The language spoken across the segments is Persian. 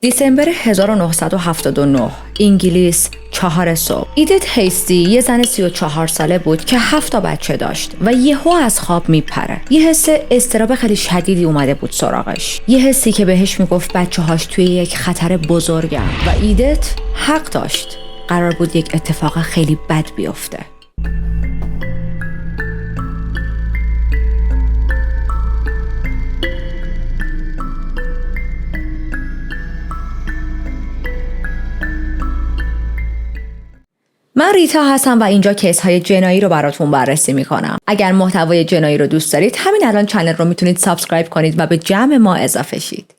دیسمبر 1979 انگلیس 4 صبح. ایدت هیستی یه زن 34 ساله بود که 7 بچه داشت و یهو از خواب میپره. یه حس اضطراب خیلی شدیدی اومده بود سراغش. یه حسی که بهش میگفت بچه‌هاش توی یک خطر بزرگن و ایدت حق داشت. قرار بود یک اتفاق خیلی بد بیفته. من ریتا هستم و اینجا کیس های جنایی رو براتون بررسی میکنم. اگر محتوای جنایی رو دوست دارید همین الان چنل رو میتونید سابسکرایب کنید و به جمع ما اضافه شید.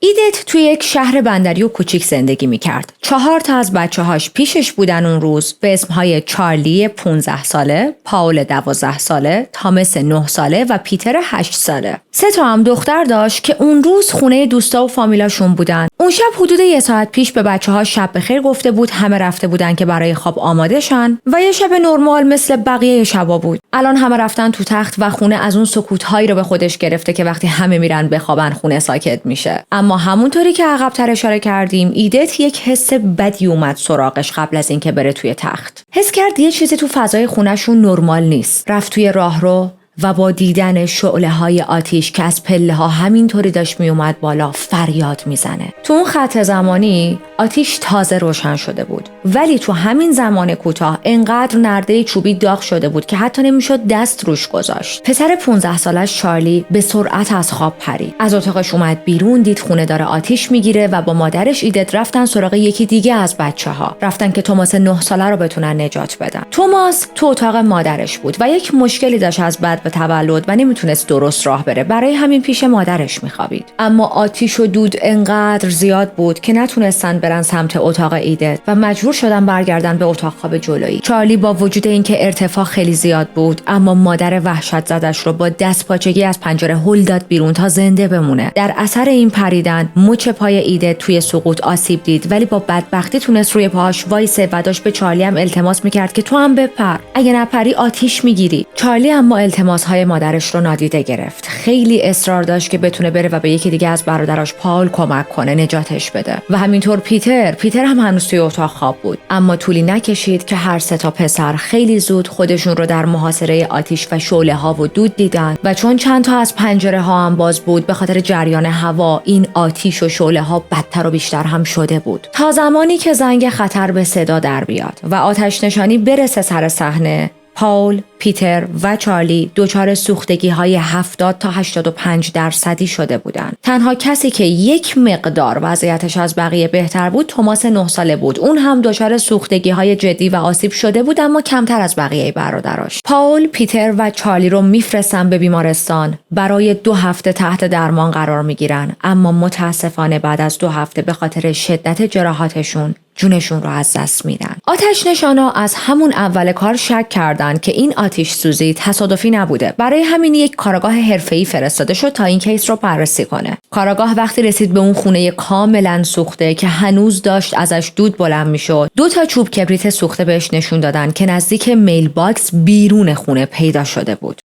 ایدت توی یک شهر بندری و کوچیک زندگی میکرد. 4 از بچه‌هاش پیشش بودن اون روز به اسمهای چارلی 15 ساله، پاول 12 ساله، تامس 9 ساله و پیتر 8 ساله. 3 هم دختر داشت که اون روز خونه دوستا و فامیلاشون بودن. اون شب حدود 1 ساعت پیش به بچه‌ها شب بخیر گفته بود، همه رفته بودن که برای خواب آماده شن و یه شب نرمال مثل بقیه شبا بود. الان همه رفتن تو تخت و خونه از اون سکوت‌هایی رو به خودش گرفته که وقتی همه میرن بخوابن خونه ساکت میشه. اما همونطوری که عقب‌تر اشاره کردیم ایدت یک حس بدی اومد سراغش قبل از اینکه بره توی تخت. حس کرد یه چیزی تو فضای خونه‌شون نرمال نیست. رفت توی راهرو و با دیدن شعله‌های آتیش که از پله‌ها همینطوری داشت میومد بالا فریاد میزنه. تو اون خط زمانی آتیش تازه روشن شده بود، ولی تو همین زمان کوتاه انقدر نرده چوبی داغ شده بود که حتی نمیشد دست روش گذاشت. پسر 15 سالش چارلی به سرعت از خواب پرید. از اتاقش اومد بیرون، دید خونه داره آتیش میگیره و با مادرش ایدت رفتن سراغ یکی دیگه از بچه‌ها. رفتن که توماس 9 ساله رو بتونن نجات بدن. توماس تو اتاق مادرش بود و یک مشکلی داشت از بعد به تولد و نمیتونست درست راه بره. برای همین پیش مادرش میخوابید. اما آتیش و دود انقدر زیاد بود که نتونستن برن سمت اتاق ایدت و مجبور شدن برگردن به اتاق خواب جلویی. چارلی با وجود اینکه ارتفاع خیلی زیاد بود اما مادر وحشت زدش رو با دست پاچگی از پنجره هل داد بیرون تا زنده بمونه. در اثر این پریدن مچ پای ایدت توی سقوط آسیب دید، ولی با بدبختی تونست روی پاهاش وایسه و داشت به چارلی هم التماس میکرد که تو هم بپر، اگه نپری آتیش میگیری. چارلی اما التماس‌های مادرش رو نادیده گرفت. خیلی اصرار داشت که بتونه بره و به یکی دیگه از برادراش پاول کمک کنه، نجاتش بده. و همینطور پیتر هم هنوز توی اتاق خواب بود. اما طولی نکشید که هر 3 پسر خیلی زود خودشون رو در محاصره آتیش و شعله‌ها و دود دیدن و چون چند تا از پنجره‌ها هم باز بود به خاطر جریان هوا این آتیش و شعله‌ها بدتر و بیشتر هم شده بود، تا زمانی که زنگ خطر به صدا در بیاد و آتش نشانی برسه سر صحنه. پاول، پیتر و چارلی دچار سوختگی‌های 70 تا 85% شده بودند. تنها کسی که یک مقدار وضعیتش از بقیه بهتر بود توماس 9 ساله بود. اون هم دچار سوختگی‌های جدی و آسیب شده بود اما کمتر از بقیه برادراش. پاول، پیتر و چارلی رو میفرستن به بیمارستان. برای 2 هفته تحت درمان قرار میگیرن، اما متاسفانه بعد از 2 هفته به خاطر شدت جراحاتشون جونشون رو از دست میدن. آتش نشانا از همون اول کار شک کردن که این آتش سوزی تصادفی نبوده. برای همین یک کارآگاه حرفه‌ای فرستاده شد تا این کیس رو بررسی کنه. کارآگاه وقتی رسید به اون خونه کاملا سوخته که هنوز داشت ازش دود بلند میشد، 2 چوب کبریت سوخته بهش نشون دادن که نزدیک میل باکس بیرون خونه پیدا شده بود.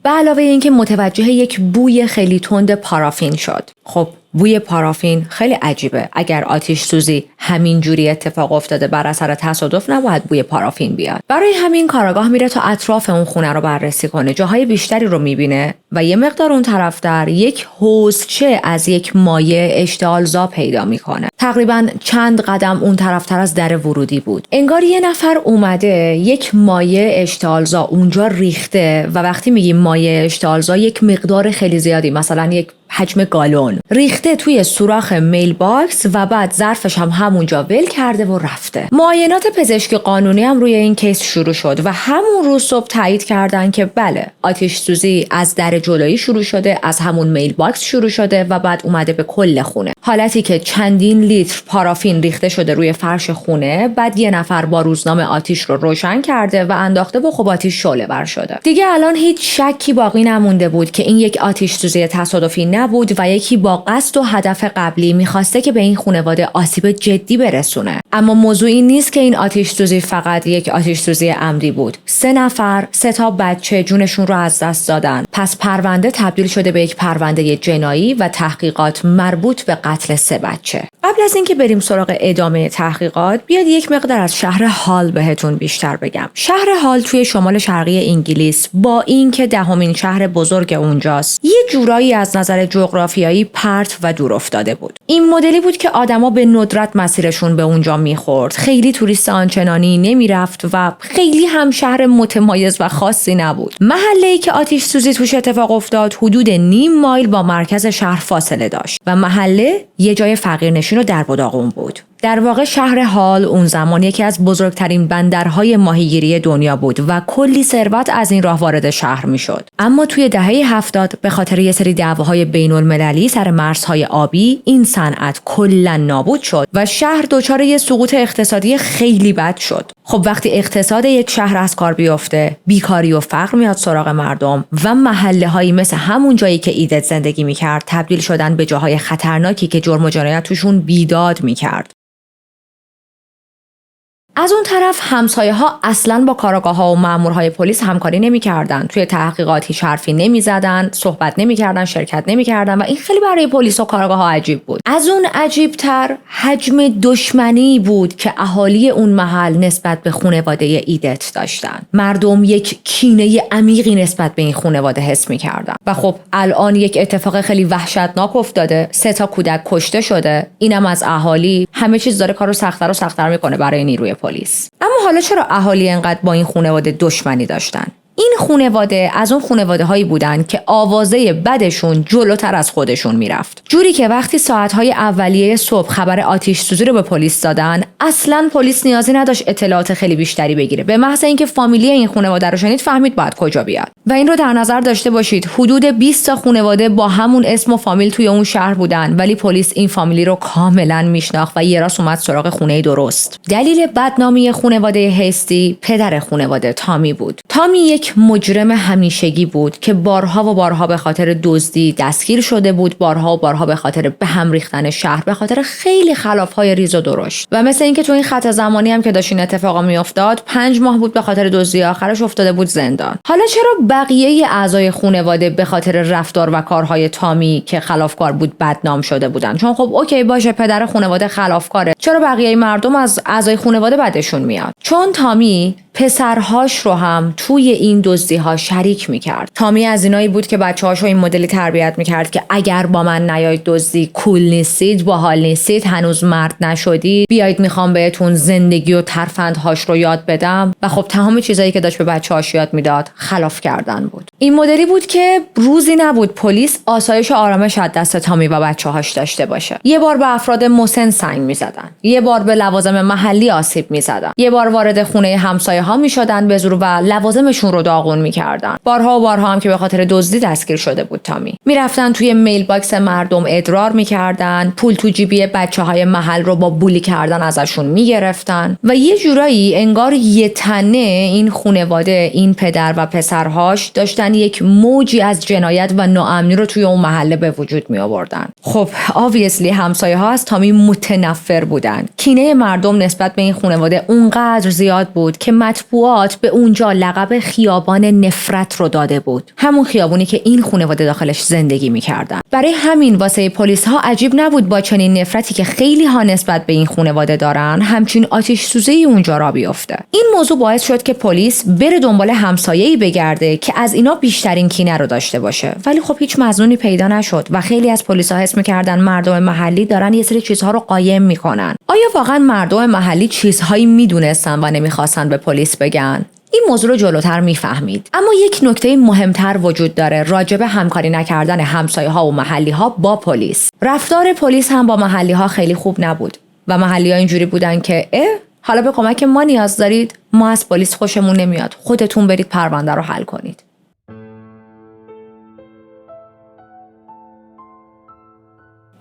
به علاوه اینکه متوجه یک بوی خیلی تند پارافین شد. خب بوی پارافین خیلی عجیبه. اگر آتش سوزی همین جوری اتفاق افتاده بر اثر تصادف نباید بوی پارافین بیاد. برای همین کارآگاه میره تا اطراف اون خونه رو بررسی کنه. جاهای بیشتری رو میبینه و یه مقدار اون طرفتر یک حوضچه از یک مایع اشتعالزا پیدا میکنه. تقریباً چند قدم اون طرفتر از در ورودی بود. انگار یه نفر اومده یک مایع اشتعالزا اونجا ریخته و وقتی میگیم مایع اشتعالزا یک مقدار خیلی زیادی، مثلا یک حجم گالون ریخته توی سوراخ میل باکس و بعد ظرفش هم همونجا ول کرده و رفته. معاینات پزشکی قانونی هم روی این کیس شروع شد و همون روز صبح تایید کردن که بله، آتش سوزی از در جلویی شروع شده، از همون میل باکس شروع شده و بعد اومده به کل خونه. حالتی که چندین لیتر پارافین ریخته شده روی فرش خونه، بعد یه نفر با روزنامه آتیش رو روشن کرده و انداخته و خب آتیش شعله ور شده. دیگه الان هیچ شکی باقی نمونده بود که این یک آتش سوزی تصادفی نبود و یکی با قصد و هدف قبلی میخواسته که به این خانواده آسیب جدی برسونه. اما موضوع این نیست که این آتش سوزی فقط یک آتش سوزی عمدی بود. 3 نفر، 3 تا بچه جونشون رو از دست دادن. پس پرونده تبدیل شده به یک پرونده جنایی و تحقیقات مربوط به قتل 3 بچه. قبل از اینکه بریم سراغ ادامه تحقیقات، بیاد یک مقدار از شهر هال بهتون بیشتر بگم. شهر هال توی شمال شرقی انگلیس با اینکه 10مین شهر بزرگ اونجاست، یه جورایی از نظر جغرافیایی پرت و دور افتاده بود. این مدلی بود که آدما به ندرت مسیرشون به اونجا میخورد. خیلی توریست آنچنانی نمیرفت و خیلی هم شهر متمایز و خاصی نبود. محله‌ای که آتش سوزی توش اتفاق افتاد حدود نیم مایل با مرکز شهر فاصله داشت و محله یه جای فقیرنشین و درب و داغون بود. در واقع شهر هال اون زمان یکی از بزرگترین بندرهای ماهیگیری دنیا بود و کلی ثروت از این راه وارد شهر میشد. اما توی دهه 70 به خاطر یه سری دعواهای بین‌المللی سر مرزهای آبی این صنعت کلاً نابود شد و شهر دچار یه سقوط اقتصادی خیلی بد شد. خب وقتی اقتصاد یک شهر از کار بیفته، بیکاری و فقر میاد سراغ مردم و محله‌هایی مثل همون جایی که ایدت زندگی میکرد تبدیل شدن به جاهای خطرناکی که جرم و جنایت توشون بیداد میکرد. از اون طرف همسایه‌ها اصلاً با کاراگاه‌ها و مأمورهای پلیس همکاری نمی‌کردن. توی تحقیقات هیچ حرفی نمی‌زدن، صحبت نمی‌کردن، شرکت نمی‌کردن و این خیلی برای پلیس و کاراگاه‌ها عجیب بود. از اون عجیب‌تر حجم دشمنی بود که اهالی اون محل نسبت به خانواده ایدت داشتن. مردم یک کینه عمیقی نسبت به این خانواده حس می‌کردن. و خب الان یک اتفاق خیلی وحشتناک افتاده. 3 تا کودک کشته شده. اینم از اهالی. همه چیز داره کارو سخت‌تر و سخت‌تر می‌کنه برای نیروی پلیس. اما حالا چرا اهالی اینقدر با این خانواده دشمنی داشتن؟ این خانواده از اون خانواده هایی بودن که آوازه بدشون جلوتر از خودشون میرفت. جوری که وقتی ساعتهای اولیه صبح خبر آتش سوزی رو به پلیس دادن، اصلاً پلیس نیازی نداشت اطلاعات خیلی بیشتری بگیره. به محض اینکه فامیلی این خانواده رو شنید فهمید باید کجا بیاد. و این رو در نظر داشته باشید حدود 20 تا خانواده با همون اسم و فامیل توی اون شهر بودن، ولی پلیس این فامیلی رو کاملاً میشناخت و یه راست اومد سراغ خونه درست. دلیل بدنامی خانواده هیستی پدر خانواده تامی بود. تامی یک مجرم همیشگی بود که بارها و بارها به خاطر دزدی دستگیر شده بود، بارها و بارها به خاطر به هم ریختن شهر، به خاطر خیلی خلافهای ریز و درشت. و مثل اینکه تو این خط زمانی هم که داشت این اتفاقا میافتاد 5 ماه بود به خاطر دزدی، آخرش افتاده بود زندان. حالا چرا بقیه اعضای خانواده به خاطر رفتار و کارهای تامی که خلافکار بود بدنام شده بودن؟ چون خب اوکی باشه پدر خانواده خلافکاره، چرا بقیه مردم از اعضای خانواده بدشون میاد؟ چون تامی پسرهاش رو هم توی این دزدی‌ها شریک می‌کرد. تامی از اینایی بود که بچه‌هاشو این مدلی تربیت می‌کرد که اگر با من نیاید دزدی کول نیستید، باحال نیستید، هنوز مرد نشدید، بیایید می‌خوام بهتون زندگی و ترفندهاش رو یاد بدم. و خب تمام چیزایی که داشت به بچه‌هاش یاد میداد خلاف کردن بود. این مدلی بود که روزی نبود پلیس آسایش و آرامش از دست تامی و بچه‌هاش داشته باشه. یه بار به افراد مسن سنگ می‌زدن، یه بار به لوازم محلی آسیب می‌زدن، یه بار وارد خونه همسایه ها میشدن به زور و لوازمشون رو داغون میکردن. بارها و بارها هم که به خاطر دزدی دستگیر شده بود تامی. میرفتن توی میل باکس مردم ادرار میکردن، پول تو جیبی بچه‌های محل رو با بولی کردن ازشون میگرفتن و یه جورایی انگار یه تنه این خانواده، این پدر و پسرهاش داشتن یک موجی از جنایت و ناامنی رو توی اون محله به وجود می آوردن. خب obviously همسایه ها از تامی متنفر بودن. کینه مردم نسبت به این خانواده اونقدر زیاد بود که مطبوعات به اونجا لقب خیابان نفرت رو داده بود. همون خیابونی که این خانواده داخلش زندگی می‌کردن. برای همین واسه پلیس ها عجیب نبود با چنین نفرتی که خیلی ها نسبت به این خانواده دارن، همچین آتش سوزی اونجا را بیفته. این موضوع باعث شد که پلیس بره دنبال همسایه‌ای بگرده که از اینا بیشترین کینه رو داشته باشه. ولی خب هیچ مظنونی پیدا نشد و خیلی از پلیس‌ها حس می‌کردن مردم محلی دارن یه سری چیزها رو قایم می‌کنن. آیا واقعا مردم محلی چیزهایی می‌دونستن و نمی‌خواستن به پلیس بگن؟ این موضوع رو جلوتر میفهمید. اما یک نکته مهمتر وجود داره راجع به همکاری نکردن همسایه‌ها و محلی‌ها با پلیس. رفتار پلیس هم با محلی‌ها خیلی خوب نبود و محلی‌ها اینجوری بودن که حالا به کمک ما نیاز دارید، ما از پلیس خوشمون نمیاد، خودتون برید پرونده رو حل کنید.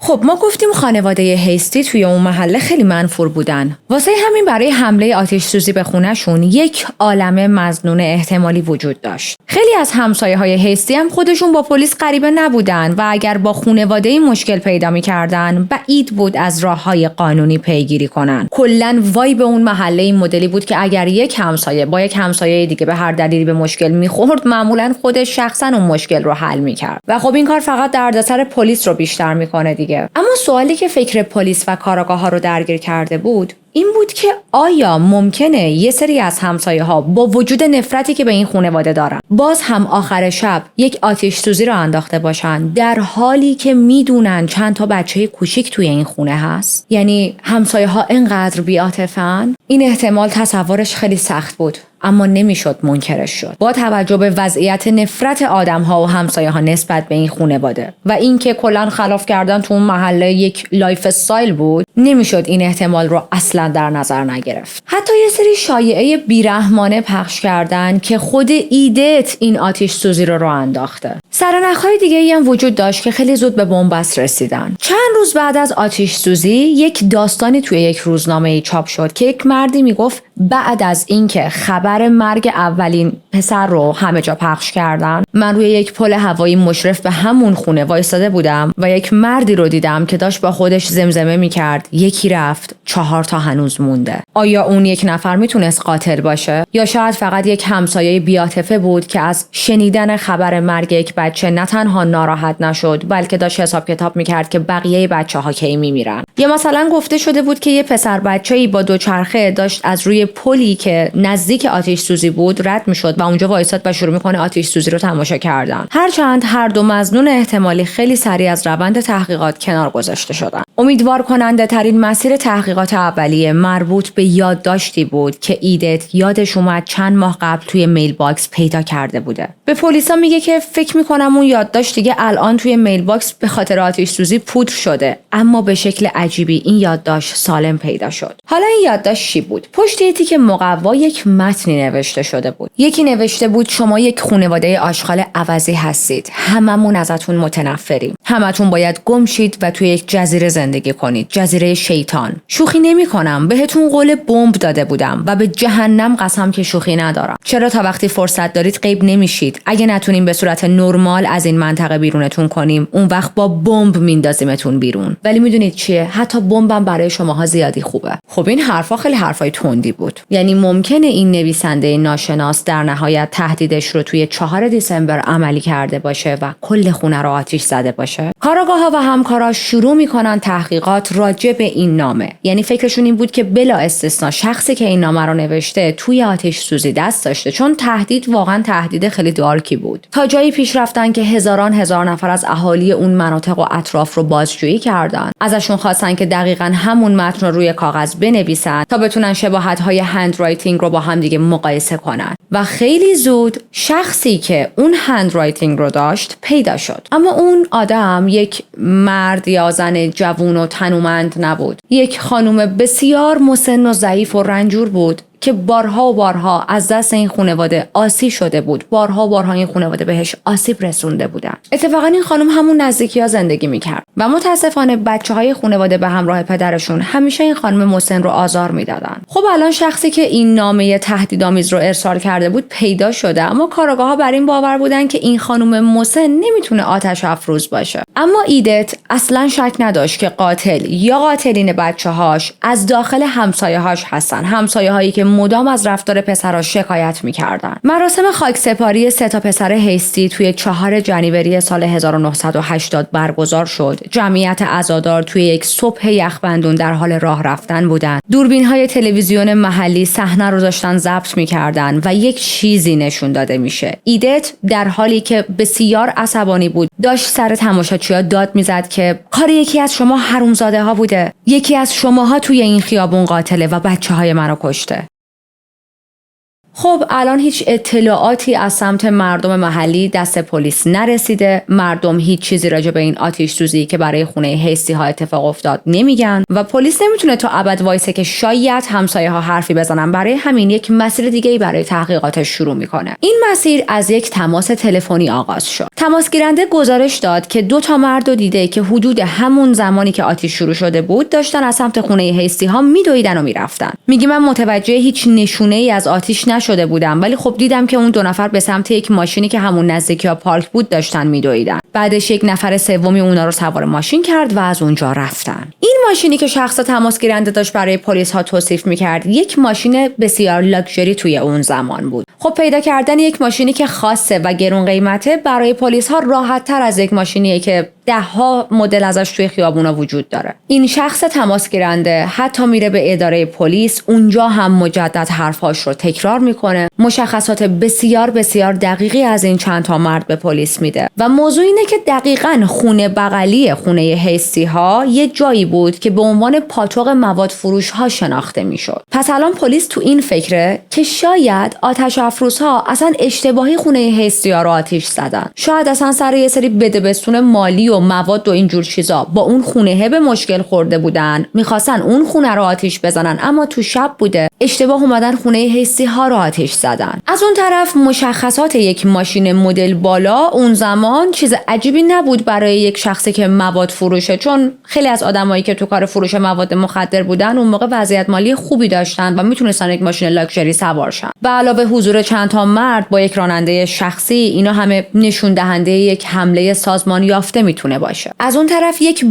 خب ما گفتیم خانواده هیستی توی اون محله خیلی منفور بودن. واسه همین برای حمله آتش سوزی به خونه‌شون یک عالمه مظنون احتمالی وجود داشت. خیلی از همسایه‌های هیستی هم خودشون با پلیس غریبه نبودن و اگر با خانواده مشکل پیدا می‌کردن بعید بود از راه‌های قانونی پیگیری کنن. کلاً وای به اون محله این مدلی بود که اگر یک همسایه با یک همسایه دیگه به هر دلیلی به مشکل می‌خورد معمولاً خودش شخصاً اون مشکل رو حل می‌کرد. و خب این کار فقط دردسر پلیس رو بیشتر می‌کنه دیگه. اما سوالی که فکر پلیس و کاراگاه‌ها رو درگیر کرده بود این بود که آیا ممکنه یه سری از همسایه‌ها با وجود نفرتی که به این خانواده دارن باز هم آخر شب یک آتش سوزی رو انداخته باشن در حالی که میدونن چند تا بچه کوچیک توی این خونه هست؟ یعنی همسایه‌ها اینقدر بی‌عاطفه‌ان؟ این احتمال تصورش خیلی سخت بود اما نمیشد منکرش شد. با توجه به وضعیت نفرت آدم‌ها و همسایه‌ها نسبت به این خانواده و اینکه کلاً خلاف کردن تو اون محله یک لایف استایل بود، نمیشد این احتمال رو اصلاً در نظر نگرفت. حتی یه سری شایعه بیرحمانه پخش کردن که خود ایدت این آتش سوزی رو انداخته. سرنخ‌های دیگه‌ای هم وجود داشت که خیلی زود به بنبست رسیدن. چند روز بعد از آتش سوزی یک داستانی توی یک روزنامه چاپ شد که یک مردی میگفت بعد از اینکه خبر مرگ اولین پسر رو همه جا پخش کردن، من روی یک پل هوایی مشرف به همون خونه وایساده بودم و یک مردی رو دیدم که داشت با خودش زمزمه میکرد یکی رفت 4 تا هنوز مونده. آیا اون یک نفر میتونست قاتل باشه یا شاید فقط یک همسایه بی‌عاطفه بود که از شنیدن خبر مرگ یک بچه نه تنها ناراحت نشد بلکه داشت حساب کتاب میکرد که بقیه بچه‌ها کی میمیرن. یا مثلا گفته شده بود که یه پسر بچه‌ای با دوچرخه داشت از روی پلی که نزدیک آتش سوزی بود رد میشد و اونجا وایساد و شروع میکنه آتش سوزی رو تماشا کردن. هرچند هر دو مظنون احتمالی خیلی سریع از روند تحقیقات کنار گذاشته شدن. امیدوار کننده ترین مسیر تحقیقات اولیه مربوط به یادداشتی بود که ایدت یادش اومد چند ماه قبل توی میل باکس پیدا کرده بوده. به پلیسا میگه که فکر میکنم اون یادداشت دیگه الان توی میل باکس به خاطر آتش سوزی پودر شده، اما به شکل عجیبی این یادداشت سالم پیدا شد. حالا این یادداشت چی بود؟ پشت تیکه مقوا یک متنی نوشته شده بود. یکی نوشته بود شما یک خانواده آشغال عوضی هستید. هممون ازتون متنفریم. همتون باید گم شید و توی یک جزیره زندگی کنید. جزیره شیطان. شوخی نمی‌کنم. بهتون قول بمب داده بودم و به جهنم قسم که شوخی ندارم. چرا تا وقتی فرصت دارید غیب نمیشید؟ اگه نتونیم به صورت نرمال از این منطقه بیرونتون کنیم، اون وقت با بمب میندازیمتون بیرون. ولی میدونید چیه؟ حتی بمبم برای شماها زیادی خوبه. خب این حرفا خیلی حرفای تندی بود. یعنی ممکنه این نویسنده ناشناس در نهایت تهدیدش رو توی 4 دسامبر عملی کرده باشه و کل خونه رو آتش زده باشه. کاراگاه‌ها و همکاراش شروع میکنن تحقیقات راجع به این نامه. یعنی فکرشون این بود که بلا استثنا شخصی که این نامه رو نوشته توی آتش سوزی دست داشته، چون تهدید واقعا تهدید خیلی دارکی بود. تا جایی پیش رفتن که هزاران نفر از اهالی اون مناطق و اطراف رو بازجویی کردن. ازشون خواستن که دقیقاً همون متن رو روی کاغذ بنویسن تا بتونن شباهت‌های هند رایتینگ رو با هم دیگه مقایسه کنن. و خیلی زود شخصی که اون هند رایتینگ رو داشت پیدا شد. اما اون آدم یک مرد یا زن جوون و تنومند نبود. یک خانم بسیار مسن و ضعیف و رنجور بود که بارها و بارها از دست این خانواده آسیب شده بود. بارها و بارها این خانواده بهش آسیب رسونده بودن. اتفاقا این خانم همون نزدیکی‌ها زندگی می‌کرد و متاسفانه بچه‌های خانواده به همراه پدرشون همیشه این خانم مسن رو آزار میدادن. خب الان شخصی که این نامه تهدیدآمیز رو ارسال کرده بود پیدا شده، اما کاراگاه‌ها بر این باور بودن که این خانم مسن نمیتونه آتش افروز باشه. اما ایدت اصلا شک نداشت که قاتل یا قاتلین بچه‌هاش از داخل همسایه‌هاش هستن. همسایه‌هایی که مدام از رفتار پسراش شکایت می‌کردن. مراسم خاکسپاری 3 تا پسر هیستی توی 4 جنوری سال 1980 برگزار شد. جمعیت عزادار توی یک صبح یخبندون در حال راه رفتن بودن. دوربین‌های تلویزیون محلی صحنه رو داشتن ضبط می‌کردن و یک چیزی نشون داده میشه. ایدت در حالی که بسیار عصبانی بود داشت سر تماشاچی‌ها داد می‌زد که کار یکی از شما حرومزاده‌ها بوده. یکی از شماها توی این خیابون قاتله و بچه‌های منو کشته. خب الان هیچ اطلاعاتی از سمت مردم محلی دست پلیس نرسیده. مردم هیچ چیزی راجع به این آتش سوزی که برای خونه هستی ها اتفاق افتاد نمیگن و پلیس نمیتونه تا ابد وایسه که شاید همسایه ها حرفی بزنن. برای همین یک مسیر دیگه‌ای برای تحقیقاتش شروع میکنه. این مسیر از یک تماس تلفنی آغاز شد. تماس گیرنده گزارش داد که 2 مرد رو دیده که حدود همون زمانی که آتش شروع شده بود داشتن از سمت خونه هستی ها میدویدن و میرفتن. میگه من متوجه هیچ نشونه ای از آتش نشده بودم، ولی خب دیدم که اون 2 نفر به سمت یک ماشینی که همون نزدیکی ها پارک بود داشتن میدویدن. بعدش یک نفر سومی اونا رو سوار ماشین کرد و از اونجا رفتن. این ماشینی که شخص تماس گیرنده داشت برای پلیس ها توصیف میکرد یک ماشین بسیار لاکچری توی اون زمان بود. خب پیدا کردن یک ماشینی که خاصه و گرون قیمته برای پلیس ها راحت تر از یک ماشینیه که 10 مدل ازش توی خیابونا وجود داره. این شخص تماس گیرنده حتی میره به اداره پلیس، اونجا هم مجدد حرفاش رو تکرار میکنه. مشخصات بسیار بسیار دقیقی از این چند تا مرد به پلیس میده و موضوع اینه که دقیقاً خونه بغلی خونه هستی ها یه جایی بود که به عنوان پاتوق مواد فروش ها شناخته میشد. پس الان پلیس تو این فکره که شاید آتش افروزها اصلا اشتباهی خونه هستی ها رو آتش زدن. شاید اصلا سر یه سری بدبستون مالی و مواد و اینجور چیزا با اون خونه به مشکل خورده بودن، میخواستن اون خونه رو آتش بزنن، اما تو شب بوده اشتباه اومدن خونه هستی ها رو آتش زدن. از اون طرف مشخصات یک ماشین مدل بالا اون زمان چیز عجیبی نبود برای یک شخصی که مواد فروشه، چون خیلی از آدمایی که تو کار فروش مواد مخدر بودن اون موقع وضعیت مالی خوبی داشتن و میتونستن یک ماشین لاکچری سوار شن. به علاوه حضور چند تا مرد با یک راننده شخصی، اینا همه نشون دهنده یک حمله سازمان یافته میتونه باشه. از اون طرف یک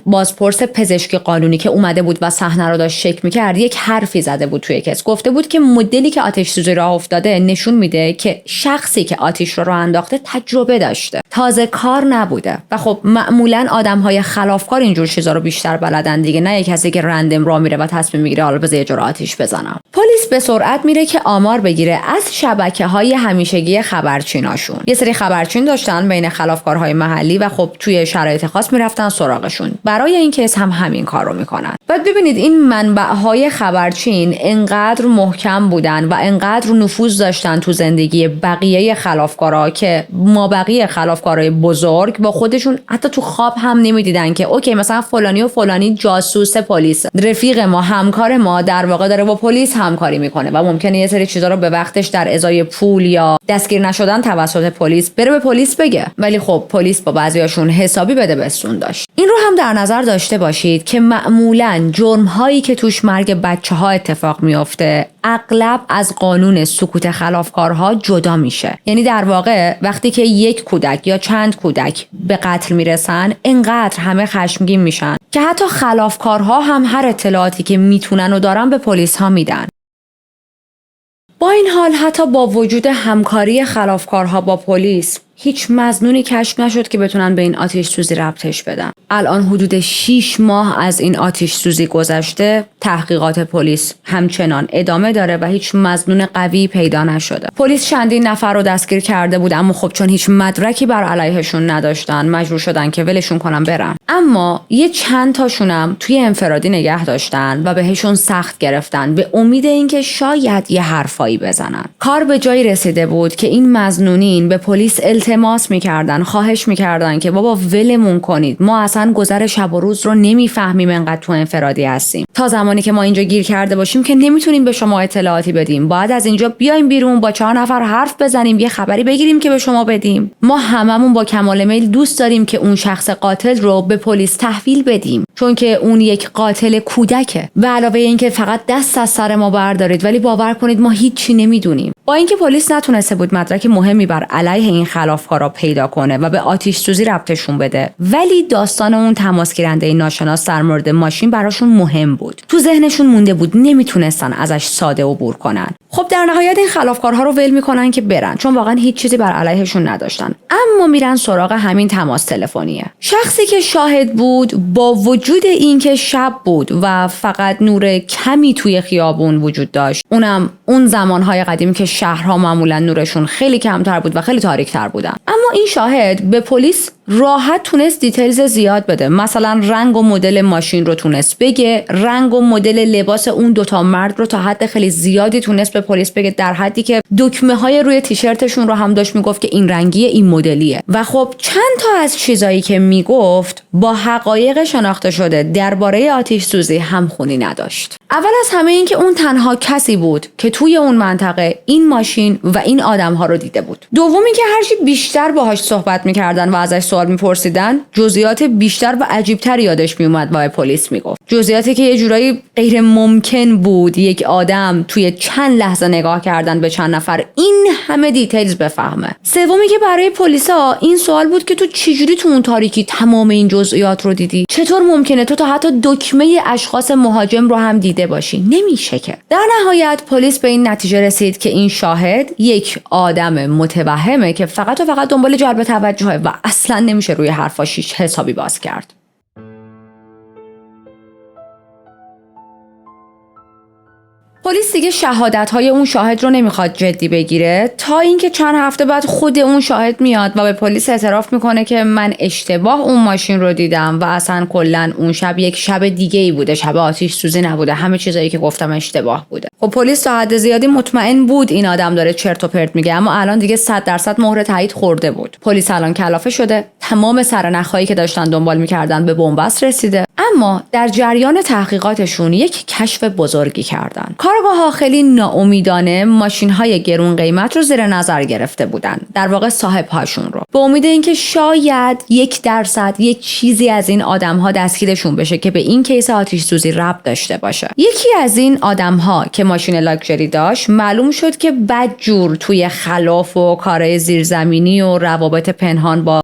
بازپرس پزشکی قانونی که اومده بود و صحنه رو داشت چک میکرد یک حرفی زده بود توی کیس. گفته بود که مدلی که آتش سوزی راه افتاده نشون میده که شخصی که آتش رو انداخته تجربه داشته، تازه کار نبوده. و خب معمولا آدمهای خلافکار اینجور چیزا رو بیشتر بلدن دیگه، نه یک کسی که رندم راه میره و تصمیم میگیره حالا بذار یه جور آتش بزنم. پلیس به سرعت میره که آمار بگیره از شبکه‌های همیشگی خبرچیناشون. یه سری خبرچین داشتن بین خلافکارهای محلی و خب توی شرایط خاص میرفتن سراغشون. برای این کیس هم همین کار رو میکنن. بعد ببینید این منبع‌های خبرچین انقدر محکم بودن و انقدر نفوذ داشتن تو زندگی بقیه خلافکارا که ما بقیه خلافکارای بزرگ با خودشون حتی تو خواب هم نمیدیدن که اوکی مثلا فلانی و فلانی جاسوس پلیس، رفیق ما، همکار ما در واقع داره با پلیس همکاری میکنه و ممکنه یه سری چیزا رو به وقتش در ازای پول یا دستگیر نشدن توسط پلیس بره به پلیس بگه. ولی خب پلیس با بعضیاشون حسابی بده بستون داشت. این رو هم در نظر داشته باشید که معمولاً جرم‌هایی که توش مرگ بچه‌ها اتفاق میفته اغلب از قانون سکوت خلافکارها جدا میشه. یعنی در واقع وقتی که یک کودک یا چند کودک به قتل میرسن انقدر همه خشمگین میشن که حتی خلافکارها هم هر اطلاعاتی که میتونن و دارن به پلیس ها میدن. با این حال حتی با وجود همکاری خلافکارها با پلیس هیچ مظنونی کشف نشد که بتونن به این آتش سوزی ربطش بدن. الان حدود 6 ماه از این آتش سوزی گذشته، تحقیقات پلیس همچنان ادامه داره و هیچ مظنون قوی پیدا نشده. پلیس چندین نفر رو دستگیر کرده بود، اما خب چون هیچ مدرکی بر علیهشون نداشتن مجبور شدن که ولشون کنن برن. اما یه چند تاشونم توی انفرادی نگه داشتن و بهشون سخت گرفتن به امید اینکه شاید یه حرفایی بزنن. کار به جایی رسیده بود که این مظنونین به پلیس التماس میکردن، خواهش میکردن که بابا ولمون کنید، ما اصلا گذر شب و روز رو نمیفهمیم، انقدر تو انفرادی هستیم. تا زمانی که ما اینجا گیر کرده باشیم که نمیتونیم به شما اطلاعاتی بدیم. باید از اینجا بیایم بیرون، با 4 نفر حرف بزنیم، یه خبری بگیریم که به شما بدیم. ما هممون با کمال میل دوست داریم که اون شخص قاتل رو به پلیس تحویل بدیم، چون که اون یک قاتل کودکه. و علاوه اینکه فقط دست از سر ما بردارید، ولی باور کنید ما هیچی نمیدونیم. با اینکه پلیس نتونسته بود مدرک مهمی بر علیه این خلافکارا پیدا کنه و به آتش سوزی ربطشون بده، ولی داستان اون تماس گیرنده ناشناس در مورد ماشین براشون مهم بود. تو ذهنشون مونده بود، نمیتونستن ازش ساده عبور کنن. خب در نهایت این خلافکارها رو ول میکنن که برن، چون واقعا هیچ چیزی بر علیهشون نداشتن. اما میرن سراغ همین تماس تلفنیه. شخصی که شاهد بود با وجود اینکه شب بود و فقط نور کمی توی خیابون وجود داشت، اونم اون زمانهای قدیم که شهرها معمولا نورشون خیلی کمتر بود و خیلی تاریک‌تر بودن، اما این شاهد به پلیس راحت تونست دیتیلز زیاد بده. مثلا رنگ و مدل ماشین رو تونست بگه، رنگ و مدل لباس اون دوتا مرد رو تا حد خیلی زیادی تونست به پلیس بگه، در حدی که دکمه های روی تیشرتشون رو هم داشت میگفت که این رنگیه، این مدلیه. و خب چند تا از چیزایی که میگفت با حقایق شناخته شده درباره آتش سوزی همخونی نداشت. اول از همه این که اون تنها کسی بود که توی اون منطقه این ماشین و این آدم‌ها رو دیده بود. دومی که هرچی بیشتر باهاش صحبت می‌کردن و ازش سوال می‌پرسیدن، جزئیات بیشتر و عجیب‌تر یادش میومد و به پلیس میگفت. جزئیاتی که یه جورایی غیر ممکن بود یک آدم توی چند لحظه نگاه کردن به چند نفر این همه دیتیلز بفهمه. سومی که برای پلیسا این سوال بود که تو چجوری تو اون تاریکی تمام این جزئیات رو دیدی؟ چطور ممکنه تو تا حتی دکمه اشخاص مهاجم رو هم دیده باشی؟ نمیشه که. در نهایت پلیس به این نتیجه رسید که این شاهد یک آدم متوهمه که فقط و فقط دنبال جلب توجهه و اصلا نمیشه روی حرفاش حسابی باز کرد. پلیس دیگه شهادت‌های اون شاهد رو نمیخواد جدی بگیره تا اینکه چند هفته بعد خود اون شاهد میاد و به پلیس اعتراف میکنه که من اشتباه اون ماشین رو دیدم و اصلا کلا اون شب یک شب دیگه‌ای بوده، شب آتش سوزی نبوده، همه چیزایی که گفتم اشتباه بوده. خب پلیس تا حد زیادی مطمئن بود این آدم داره چرت و پرت میگه، اما الان دیگه 100% مهر تایید خورده بود. پلیس الان کلافه شده، تمام سرنخ‌هایی که داشتن دنبال میکردن به بنبست رسیده، اما در جریان تحقیقاتشون یک کشف بزرگی کردن. کارگاه‌ها خیلی ناامیدانه ماشین‌های گرون قیمت رو زیر نظر گرفته بودن، در واقع صاحب‌هاشون رو، به امید اینکه شاید 1% یک چیزی از این آدم‌ها دستگیرشون بشه که به این کیس آتش سوزی ربط داشته باشه. یکی از این آدم‌ها که ماشین لاکچری داشت معلوم شد که بدجور توی خلاف و کارهای زیرزمینی و روابط پنهان با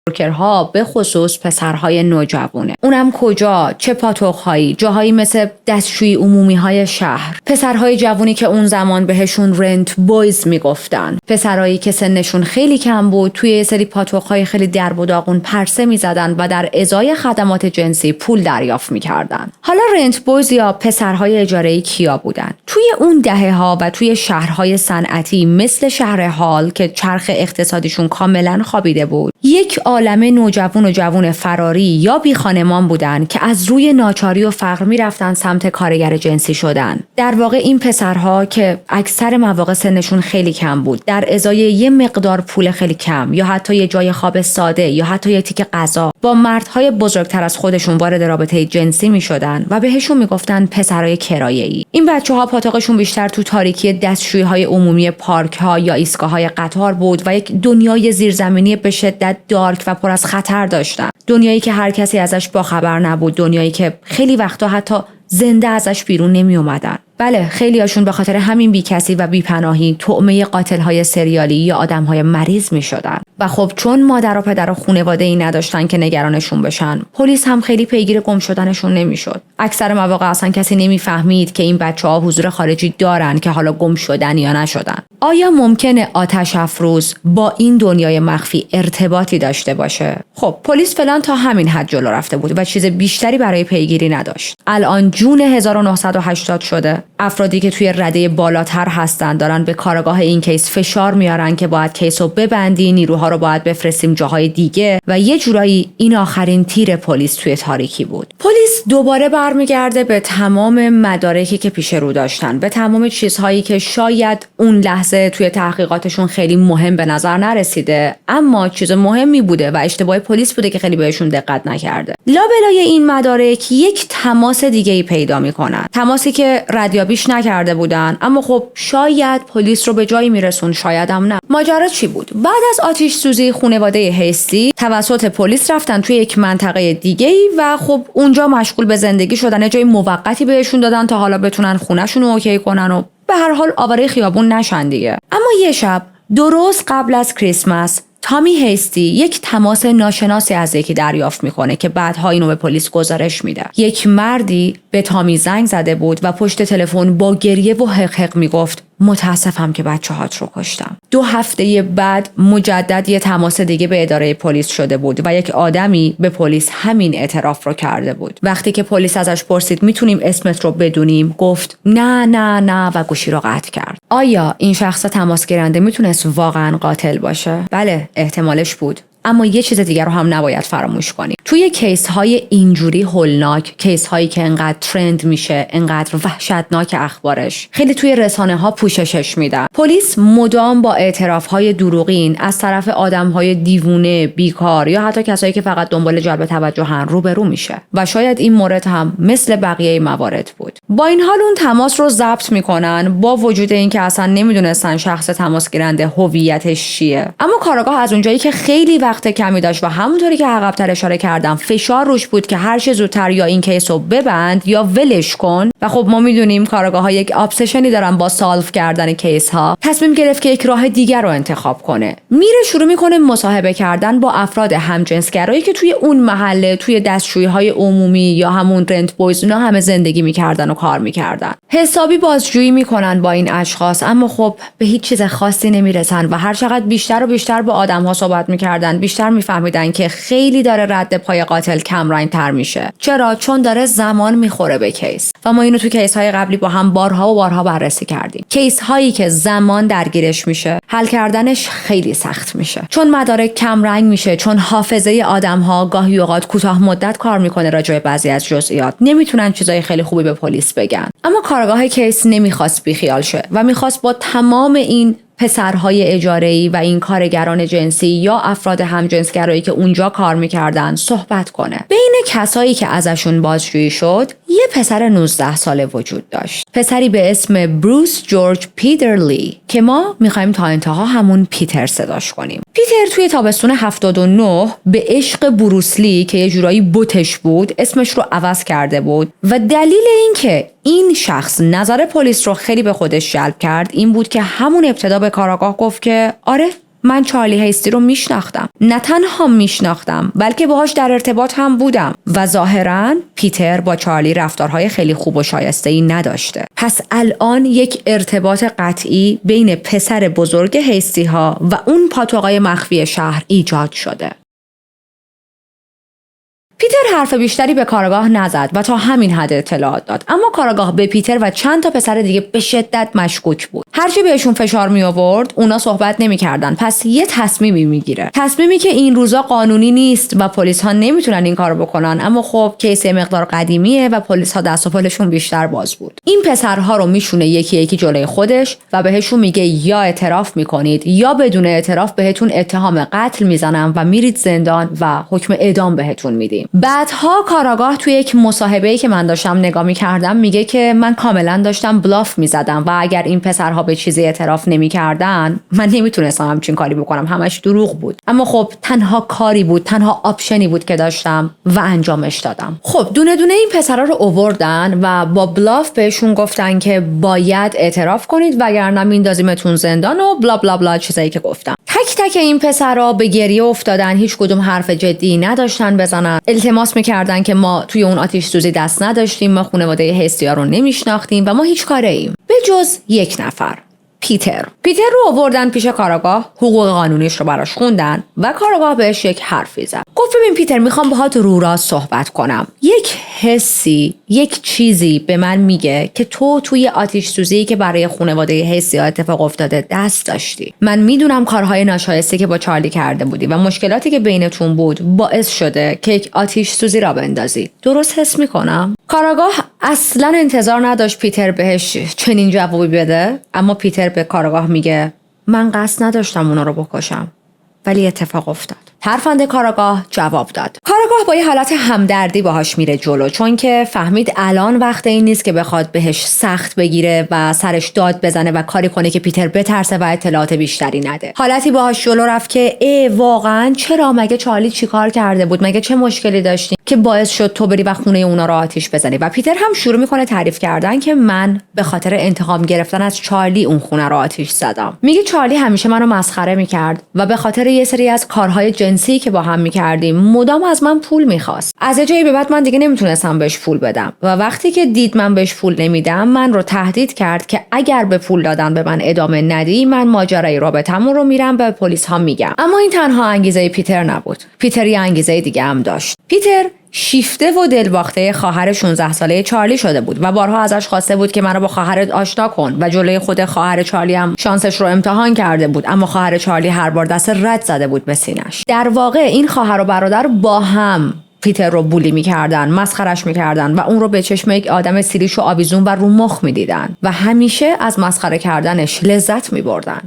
ورکرها، به خصوص پسرهای نوجوانه. اونم کجا؟ چه پاتوق‌هایی؟ جاهایی مثل دستشویی عمومی‌های شهر. پسرهای جوونی که اون زمان بهشون رنت بویز میگفتن. پسرایی که سنشون خیلی کم بود، توی یه سری پاتوق‌های خیلی درب و داغون پرسه میزدن و در ازای خدمات جنسی پول دریافت میکردن. حالا رنت بویز یا پسرهای اجاره‌ای کیا بودن؟ توی اون دهه‌ها و توی شهرهای صنعتی مثل شهر هال که چرخ اقتصادیشون کاملا خوابیده بود، یک عالمه نوجوان و جوان فراری یا بی خانمان بودن که از روی ناچاری و فقر میرفتن سمت کارگر جنسی شدن. در واقع این پسرها که اکثر مواقع سنشون خیلی کم بود، در ازای یه مقدار پول خیلی کم یا حتی یه جای خواب ساده یا حتی یه تیکه غذا با مردهای بزرگتر از خودشون وارد رابطه جنسی میشدن و بهشون میگفتن پسرای کرایه‌ای. این بچه‌ها پاتوقشون بیشتر تو تاریکی دستشویی‌های عمومی پارک‌ها یا ایستگاه‌های قطار بود و یک دنیای زیرزمینی به شدت دارک و پر از خطر داشتن. دنیایی که هر کسی ازش باخبر نبود، دنیایی که خیلی وقتا حتی زنده ازش بیرون نمی اومدن. بله، خیلی هاشون به خاطر همین بیکسی و بیپناهی طعمه قاتل‌های سریالی یا آدم‌های مریض می‌شدن. و خب چون مادر و پدر و خانواده‌ای نداشتن که نگرانشون بشن، پلیس هم خیلی پیگیر گم شدنشون نمی‌شد. اکثر مواقع اصلا کسی نمی‌فهمید که این بچه‌ها حضور خارجی دارن که حالا گم شدن یا نشدن. آیا ممکنه آتش افروز با این دنیای مخفی ارتباطی داشته باشه؟ خب پلیس فعلا تا همین حد جلو رفته بود و چیز بیشتری برای پیگیری نداشت. الان جون 1980 شده. افرادی که توی رده بالاتر هستن دارن به کارگاه این کیس فشار میارن که باید کیسو ببندی، نیروها رو باید بفرستیم جاهای دیگه و یه جورایی این آخرین تیر پلیس توی تاریکی بود. پلیس دوباره برمیگرده به تمام مدارکی که پیش رو داشتن، به تمام چیزهایی که شاید اون لحظه توی تحقیقاتشون خیلی مهم به نظر نرسیده، اما چیز مهمی بوده و اشتباه پلیس بوده که خیلی بهشون دقت نکرده. لابلای این مدارک یک تماس دیگه‌ای پیدا میکنن، تماسی که ردیابیش نکرده بودن، اما خب شاید پلیس رو به جایی میرسون، شاید هم نه. ماجرا چی بود؟ بعد از آتش سوزی خانواده هیستی توسط پلیس رفتن توی یک منطقه دیگه‌ای و خب اونجا مشغول به زندگی شدن، جای موقتی بهشون دادن تا حالا بتونن خونه‌شون رو اوکی کنن و به هر حال آواره خیابون نشن دیگه. اما یه شب درست قبل از کریسمس تامی هیستی یک تماس ناشناسی از یکی دریافت میکنه که بعدها اینو به پلیس گزارش میده. یک مردی به تامی زنگ زده بود و پشت تلفن با گریه و حق میگفت متاسفم که بچه‌هات رو کشتم. 2 هفته بعد مجدد یه تماس دیگه به اداره پلیس شده بود و یک آدمی به پلیس همین اعتراف رو کرده بود. وقتی که پلیس ازش پرسید میتونیم اسمت رو بدونیم، گفت نه و گوشی رو قطع کرد. آیا این شخص تماس گیرنده میتونست واقعا قاتل باشه؟ بله، احتمالش بود. اما یه چیز دیگر رو هم نباید فراموش کنیم. توی کیس های اینجوری هولناک، کیس هایی که انقدر ترند میشه، انقدر وحشتناک اخبارش، خیلی توی رسانه ها پوششش میدن. پلیس مدام با اعتراف های دروغین از طرف آدم های دیوونه، بیکار یا حتی کسایی که فقط دنبال جلب توجهن روبرو میشه و شاید این مورد هم مثل بقیه موارد بود. با این حال اون تماس رو ضبط میکنن با وجود اینکه اصلا نمیدونستن شخص تماس گیرنده هویتش چیه. اما کارآگاه از اونجایی که خیلی وقت کمی داشت و همونطوری که عقب‌تر اشاره کردم فشار روش بود که هر چه زودتر یا این کیس رو ببند یا ولش کن، و خب ما میدونیم کارآگاه‌ها یک ابسشنی دارن با سالو کردن کیس ها، تصمیم گرفت که یک راه دیگر رو انتخاب کنه. میره شروع میکنه مصاحبه کردن با افراد همجنسگرایی که توی اون محله، توی دستشویی‌های عمومی یا همون رنت بویز، اونا همه زندگی میکردن و کار میکردن. حسابی بازجویی میکنن با این اشخاص، اما خب به هیچ چیز خاصی نمیرسن و هر چقدر بیشتر و بیشتر با آدم‌ها صحبت میکردن بیشتر میفهمیدن که خیلی داره رد پای قاتل کمرنگ‌تر میشه. چرا؟ چون داره زمان میخوره به کیس و ما اینو تو کیس های قبلی با هم بارها و بارها بررسی کردیم. کیس هایی که زمان درگیرش میشه حل کردنش خیلی سخت میشه، چون مدارک کم رنگ میشه، چون حافظه آدم‌ها گاهی اوقات کوتاه مدت کار میکنه راجع به بعضی از جزئیات، نمیتونن چیزای خیلی خوبی به پلیس بگن. اما کارآگاه کیس نمیخواست بیخیال شه و میخواست با تمام این پسرهای اجاره‌ای و این کارگران جنسی یا افراد همجنسگرایی که اونجا کار میکردن صحبت کنه. بین کسایی که ازشون بازجویی شد یه پسر 19 ساله وجود داشت، پسری به اسم بروس جورج پیترلی که ما میخوایم تا انتها همون پیتر صداش کنیم. پیتر توی تابستون 79 به عشق بروسلی که یه جورایی بوتش بود اسمش رو عوض کرده بود و دلیل این که این شخص نظر پلیس رو خیلی به خودش جلب کرد این بود که همون ابتدا به کارآگاه گفت که آره من چارلی هیستی رو میشناختم، نه تنها میشناختم بلکه باهاش در ارتباط هم بودم و ظاهراً پیتر با چارلی رفتارهای خیلی خوب و شایسته‌ای نداشته. پس الان یک ارتباط قطعی بین پسر بزرگ هیستی ها و اون پاتوقای مخفی شهر ایجاد شده. پیتر حرف بیشتری به کارآگاه نزد و تا همین حد اطلاعات داد، اما کارآگاه به پیتر و چند تا پسر دیگه به شدت مشکوک بود. هرچی بهشون فشار می آورد اونا صحبت نمی‌کردن، پس یه تصمیمی میگیره، تصمیمی که این روزا قانونی نیست و پلیس ها نمیتونن این کارو بکنن، اما خب کیس مقدار قدیمیه و پلیس ها دست و پالشون بیشتر باز بود. این پسرها رو میشونه یکی یکی جلوی خودش و بهشون میگه یا اعتراف میکنید یا بدون اعتراف بهتون اتهام قتل میزنم و میرید زندان و حکم اعدام بهتون میدیم. بعدها کارآگاه توی یک مصاحبه‌ای که من داشتم نگاه می‌کردم میگه که من کاملا داشتم بلاف می‌زدم و اگر این پسرها به چیزی اعتراف نمی‌کردن من نمیتونستم همچین کاری بکنم، همش دروغ بود. اما خب تنها کاری بود، تنها آپشنی بود که داشتم و انجامش دادم. خب دونه دونه این پسرها رو آوردن و با بلاف بهشون گفتن که باید اعتراف کنید وگرنه میندازیمتون زندان و بلا بلا بلا چیزایی که گفتم. تک تک این پسرها به گریه افتادن، هیچ کدوم حرف جدی نداشتن بزنن. التماس میکردن که ما توی اون آتش سوزی دست نداشتیم، ما خانواده هیستیا رو نمیشناختیم و ما هیچ کاره ایم به جز یک نفر، پیتر رو آوردن پیش کارآگاه، حقوق قانونیش رو براش خوندن و کارآگاه بهش یک حرفی زد. گفت ببین پیتر، میخوام باهات رو راست صحبت کنم. یک حسی، یک چیزی به من میگه که تو توی آتش سوزی که برای خانواده هیستیا اتفاق افتاده دست داشتی. من میدونم کارهای ناشایسته که با چارلی کرده بودی و مشکلاتی که بینتون بود باعث شده که یک آتش سوزی را بندازی. درست حس میکنم؟ کارآگاه اصلا انتظار نداشت پیتر بهش چنین جوابی بده، اما پیتر به کارآگاه میگه من قصد نداشتم اونا رو بکشم ولی اتفاق افتاد. ترفند کارآگاه جواب داد. کارآگاه با یه حالت همدردی باهاش میره جلو، چون که فهمید الان وقت این نیست که بخواد بهش سخت بگیره و سرش داد بزنه و کاری کنه که پیتر بترسه و اطلاعات بیشتری نده. حالتی باهاش جلو رفت که واقعا چرا؟ مگه چارلی چیکار کرده بود؟ مگه چه مشکلی داشتی که باعث شد تو بری و خونه اونا رو آتیش بزنی؟ و پیتر هم شروع میکنه تعریف کردن که من به خاطر انتقام گرفتن از چارلی اون خونه رو آتیش زدم. میگه چارلی همیشه منو مسخره میکرد و به خاطر یه سری از کارهای جنسی که با هم میکردیم مدام از من پول میخواست. از یه جایی به بعد من دیگه نمیتونستم بهش پول بدم و وقتی که دید من بهش پول نمیدم من رو تهدید کرد که اگر به پول دادن به من ادامه ندی من ماجرای رابطمون رو میرم به پلیس ها میگم. اما این تنها انگیزه پیتر نبود. پیتر یه انگیزه دیگه هم داشت. پیتر شیفته و دلباخته خواهر 16 ساله چارلی شده بود و بارها ازش خواسته بود که منو با خواهرت آشنا کن و جلوی خود خواهر چارلی هم شانسش رو امتحان کرده بود، اما خواهر چارلی هر بار دست رد زده بود به سینه‌اش. در واقع این خواهر و برادر با هم پیتر رو بولی می‌کردن، مسخرش می‌کردن و اون رو به چشم یک آدم سیریش و آویزون و رو مخ می‌دیدن و همیشه از مسخره کردنش لذت می‌بردن.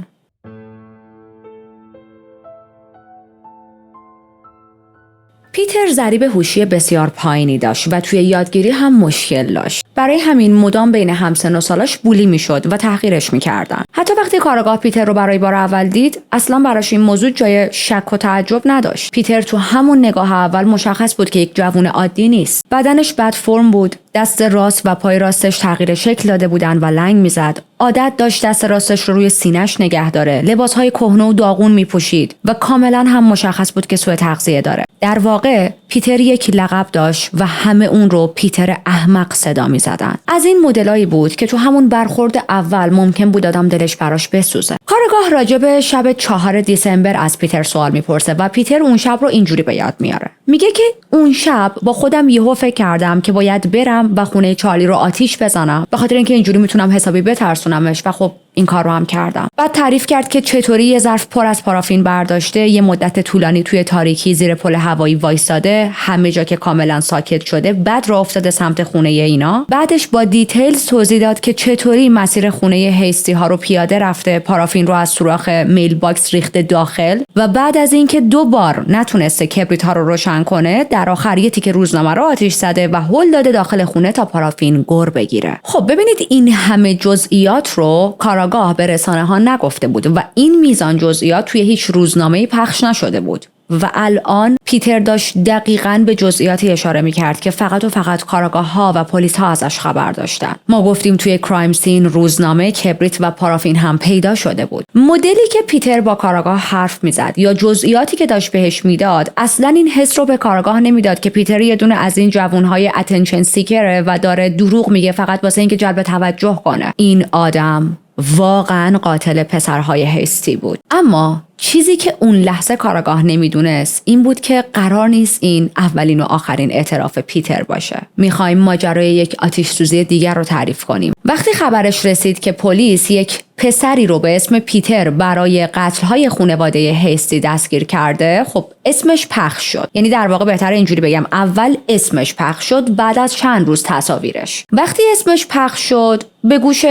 پیتر ضریب هوشی بسیار پایینی داشت و توی یادگیری هم مشکل داشت. برای همین مدام بین همسن و سالاش بولی میشد و تحقیرش میکردن. حتی وقتی کارآگاه پیتر رو برای بار اول دید، اصلا براش این موضوع جای شک و تعجب نداشت. پیتر تو همون نگاه اول مشخص بود که یک جوون عادی نیست. بدنش بد فرم بود، دست راست و پای راستش تغییر شکل داده بودن و لنگ میزد. عادت داشت دست راستش رو روی سینه‌اش نگه داره. لباسهای کهنه و داغون میپوشید و کاملا هم مشخص بود که سوء تغذیه داره. در واقع پیتر یک لقب داشت و همه اون رو پیتر احمق صدا میزدن. از این مدلایی بود که تو همون برخورد اول ممکن بود آدم دلش براش بسوزه. کارآگاه راجع به شب 4 دیسمبر از پیتر سوال میپرسه و پیتر اون شب رو اینجوری به یاد میاره. میگه که اون شب با خودم یهو فکر کردم که باید برم و خونه چارلی رو آتیش بزنم، به خاطر اینکه اینجوری میتونم حسابی بترسونمش و خب این کار رو هم کردم. بعد تعریف کرد که چطوری یه ظرف پر از پارافین برداشته، یه مدت طولانی توی تاریکی زیر پل هوایی وایساده، همه جا که کاملا ساکت شده، بعد راه افتاده سمت خونه اینا. بعدش با دیتیلز توضیح داد که چطوری مسیر خونه هیستی ها رو پیاده رفته، پارافین رو از سوراخ میل باکس ریخته داخل و بعد از اینکه 2 بار نتونسته کبریت ها رو روشن کنه، در آخر یه تیکه روزنامه رو آتیش زده و هول داده داخل خونه تا پارافین گر بگیره. خب ببینید این همه جزئیات رو کارآگاه به رسانه‌ها نگفته بود و این میزان جزئیات توی هیچ روزنامه‌ای پخش نشده بود. و الان پیتر داشت دقیقاً به جزئیاتی اشاره می‌کرد که فقط و فقط کارآگاه‌ها و پلیس‌ها ازش خبر داشتن. ما گفتیم توی کرایم سین روزنامه، کبریت و پارافین هم پیدا شده بود. مدلی که پیتر با کارآگاه حرف میزد یا جزئیاتی که داشت بهش میداد، اصلاً این حس رو به کارآگاه نمیداد که پیتر یه دونه از این جوان‌های اتنشن سیکره و داره دروغ میگه فقط واسه اینکه جلب توجه کنه. این آدم واقعاً قاتل پسرهای هیستی بود. اما چیزی که اون لحظه کارآگاه نمیدونست این بود که قرار نیست این اولین و آخرین اعتراف پیتر باشه. میخوایم ماجرای یک آتش سوزی دیگر رو تعریف کنیم. وقتی خبرش رسید که پلیس یک پسری رو به اسم پیتر برای قتل‌های خانواده هیستی دستگیر کرده، خب اسمش پخش شد. یعنی در واقع بهتره اینجوری بگم، اول اسمش پخش شد، بعد از چند روز تصاویرش. وقتی اسمش پخش شد، به گوش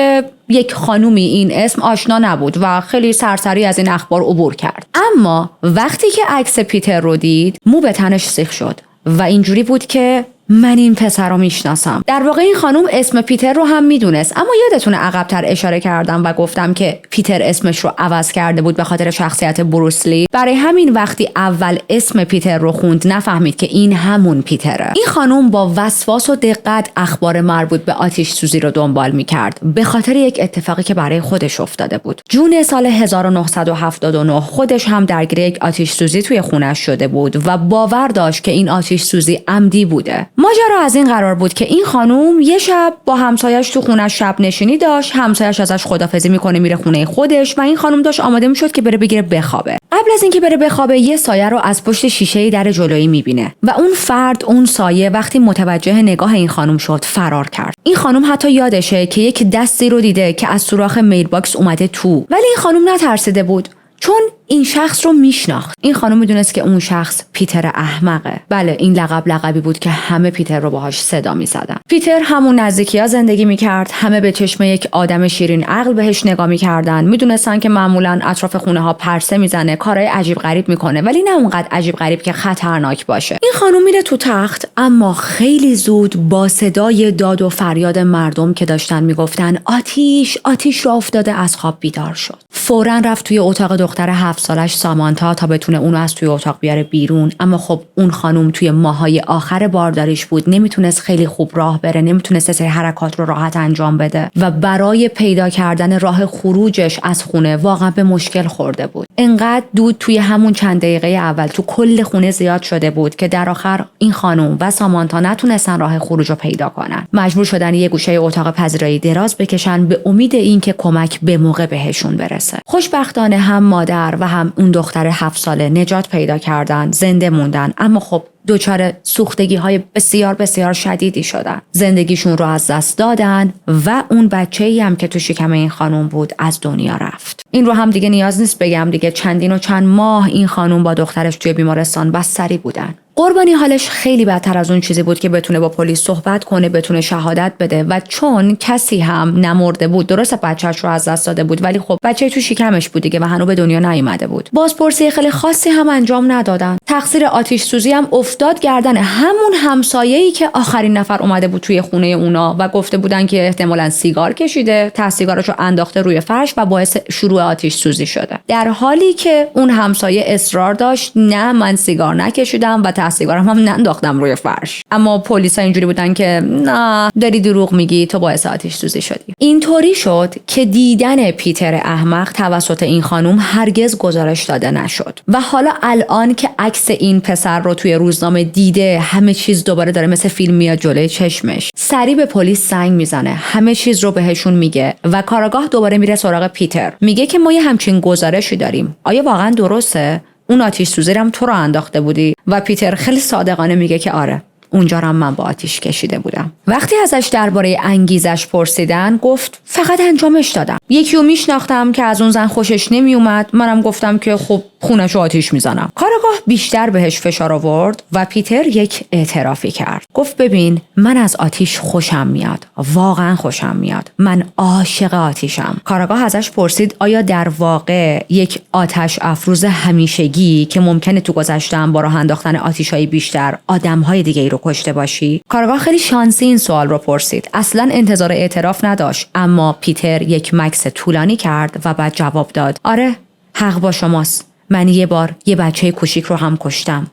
یک خانومی این اسم آشنا نبود و خیلی سرسری از این اخبار عبور کرد. اما وقتی که عکس پیتر رو دید، مو به تنش سیخ شد و اینجوری بود که من این پسر رو میشناسم. در واقع این خانم اسم پیتر رو هم میدونست، اما یادتونه عقب‌تر اشاره کردم و گفتم که پیتر اسمش رو عوض کرده بود به خاطر شخصیت بروسلی. برای همین وقتی اول اسم پیتر رو خوند نفهمید که این همون پیتره. این خانم با وسواس و دقت اخبار مربوط به آتش سوزی رو دنبال میکرد به خاطر یک اتفاقی که برای خودش افتاده بود. جون سال 1979 خودش هم درگیر یک آتش سوزی توی خونش شده بود و باور داشت که این آتش سوزی عمدی بوده. ماجرا از این قرار بود که این خانوم یه شب با همسایه‌اش تو خونش شب نشینی داشت، همسایه‌اش ازش خدافظی میکنه میره خونه خودش و این خانوم داشت آماده میشد که بره بگیره بخوابه. قبل از اینکه بره بخوابه یه سایه رو از پشت شیشه در جلویی میبینه و اون فرد، اون سایه، وقتی متوجه نگاه این خانوم شد فرار کرد. این خانوم حتی یادشه که یک دستی رو دیده که از سوراخ میل باکس اومده تو، ولی این خانوم نترسیده بود چون این شخص رو میشناخت. این خانم میدونست که اون شخص پیتر احمقه. بله، این لقبی بود که همه پیتر رو باهاش صدا میزدن. پیتر همون نزدیکی‌ها زندگی میکرد، همه به چشم یک آدم شیرین عقل بهش نگاه میکردن، میدونستن که معمولا اطراف خونه ها پرسه میزنه، کارهای عجیب غریب میکنه، ولی نه اونقدر عجیب غریب که خطرناک باشه. این خانم میره تو تخت، اما خیلی زود با صدای داد و فریاد مردم که داشتن میگفتن آتیش آتیش را افتاده از خواب بیدار شد. فوراً رفت توی اتاق دختر 7 سالش سامانتا تا بتونه اونو از توی اتاق بیاره بیرون. اما خب اون خانم توی ماهای آخر بارداریش بود، نمیتونست خیلی خوب راه بره، نمیتونست سری حرکات رو راحت انجام بده و برای پیدا کردن راه خروجش از خونه واقعا به مشکل خورده بود. انقدر دود توی همون چند دقیقه اول تو کل خونه زیاد شده بود که در آخر این خانم و سامانتا نتونستن راه خروج رو پیدا کنن. مجبور شدن یه گوشه اتاق پذیرایی دراز بکشن به امید اینکه کمک به موقع بهشون برسه. خوشبختانه هم مادر و هم اون دختر 7 ساله نجات پیدا کردن، زنده موندن، اما خب دچار سوختگی‌های بسیار بسیار شدیدی شدن. زندگیشون رو از دست دادن و اون بچه‌ای هم که تو شکم این خانم بود از دنیا رفت. این رو هم دیگه نیاز نیست بگم دیگه، چندین و چند ماه این خانم با دخترش توی بیمارستان بستری بودن. قربانی حالش خیلی بدتر از اون چیزی بود که بتونه با پلیس صحبت کنه، بتونه شهادت بده و چون کسی هم نمرده بود، درسته بچه‌ش رو از دست داده بود ولی خب بچه تو شکمش بود دیگه و هنوز به دنیا نیامده بود. بازپرسی خیلی خاصی هم انجام ندادن. تقصیر آتش سوزی هم افتاد گردن همون همسایه‌ای که آخرین نفر اومده بود توی خونه اونا و گفته بودن که احتمالاً سیگار کشیده، ته سیگارشو انداخته روی فرش و باعث شروع آتش سوزی شده. در حالی که اون همسایه اصرار داشت نه من سیگار نکشیدم و سیگارم هم ننداختم روی فرش. اما پلیسا اینجوری بودن که نه داری دروغ میگی، تو باعث آتش سوزی شدی. اینطوری شد که دیدن پیتر احمق توسط این خانم هرگز گزارش داده نشد و حالا الان که عکس این پسر رو توی روزنامه دیده، همه چیز دوباره داره مثل فیلم میاد جلوی چشمش. سریع به پلیس زنگ میزنه، همه چیز رو بهشون میگه و کاراگاه دوباره میره سراغ پیتر. میگه که ما یه همچین گزارشی داریم، آیا واقعا درسته؟ اون آتش سوزی هم تو رو انداخته بودی؟ و پیتر خیلی صادقانه میگه که آره، اونجا هم من با آتش کشیده بودم. وقتی ازش درباره انگیزش پرسیدن گفت فقط انجامش دادم. یکی رو میشناختم که از اون زن خوشش نمیومد، منم گفتم که خب خونش رو آتش میزنم. کارگاه بیشتر بهش فشار آورد و پیتر یک اعترافی کرد. گفت ببین من از آتش خوشم میاد، واقعا خوشم میاد، من عاشق آتشم. کارگاه ازش پرسید آیا در واقع یک آتش افروز همیشگی که ممکنه تو گذشته هم با راه انداختن آتش‌های بیشتر آدم‌های دیگه‌ای رو کشته باشی؟ کارگاه خیلی شانسی این سوال رو پرسید. اصلا انتظار اعتراف نداشت، اما پیتر یک مکث طولانی کرد و بعد جواب داد آره، حق با شماست. من یه بار یه بچه کوچیک رو هم کشتم.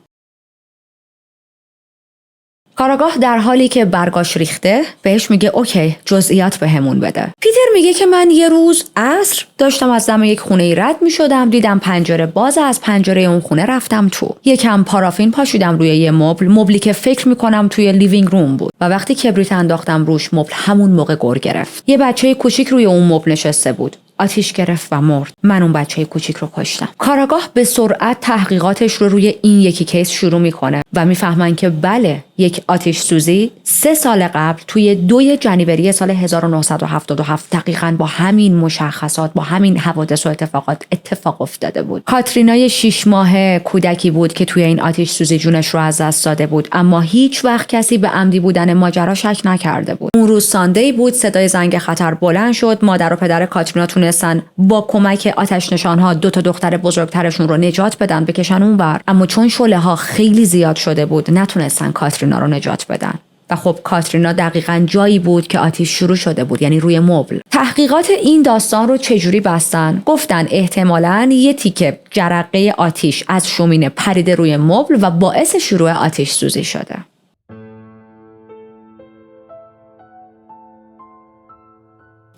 کاراگاه در حالی که برگاش ریخته بهش میگه اوکی جزئیات بهمون بده. پیتر میگه که من یه روز عصر داشتم از دم یک خونه رد میشدم، دیدم پنجره باز، از پنجره اون خونه رفتم تو. یکم پارافین پاشیدم روی یه مبلی که فکر میکنم توی لیوینگ روم بود و وقتی کبریت انداختم روش مبل همون موقع گر گرفت. یه بچه کوچیک روی اون مبل نشسته بود. آتیش گرفت و مرد. من اون بچه کوچیک رو کشتم. کاراگاه به سرعت تحقیقاتش رو روی این یکی کیس شروع میکنه و میفهمن که بله، یک آتش سوزی 3 سال قبل توی 2 جنوری سال 1977 دقیقاً با همین مشخصات، با همین حوادث و اتفاقات اتفاق افتاده بود. کاترینای 6 ماهه کودکی بود که توی این آتش سوزی جونش رو از دست داده بود، اما هیچ وقت کسی به عمدی بودن ماجرا شک نکرده بود. اون روز ساندی بود، صدای زنگ خطر بلند شد. مادر و پدر کاترینا تونستن با کمک آتش نشان‌ها 2 دختر بزرگترشون رو نجات بدن، بکشن اونور، اما چون شعله‌ها خیلی زیاد شده بود نتونستن کاترینا رو نجات بدن. و خب کاترینا دقیقاً جایی بود که آتش شروع شده بود، یعنی روی مبل. تحقیقات این داستان رو چجوری بستن؟ گفتن احتمالاً یه تیکه جرقه آتش از شومینه پریده روی مبل و باعث شروع آتش سوزی شده.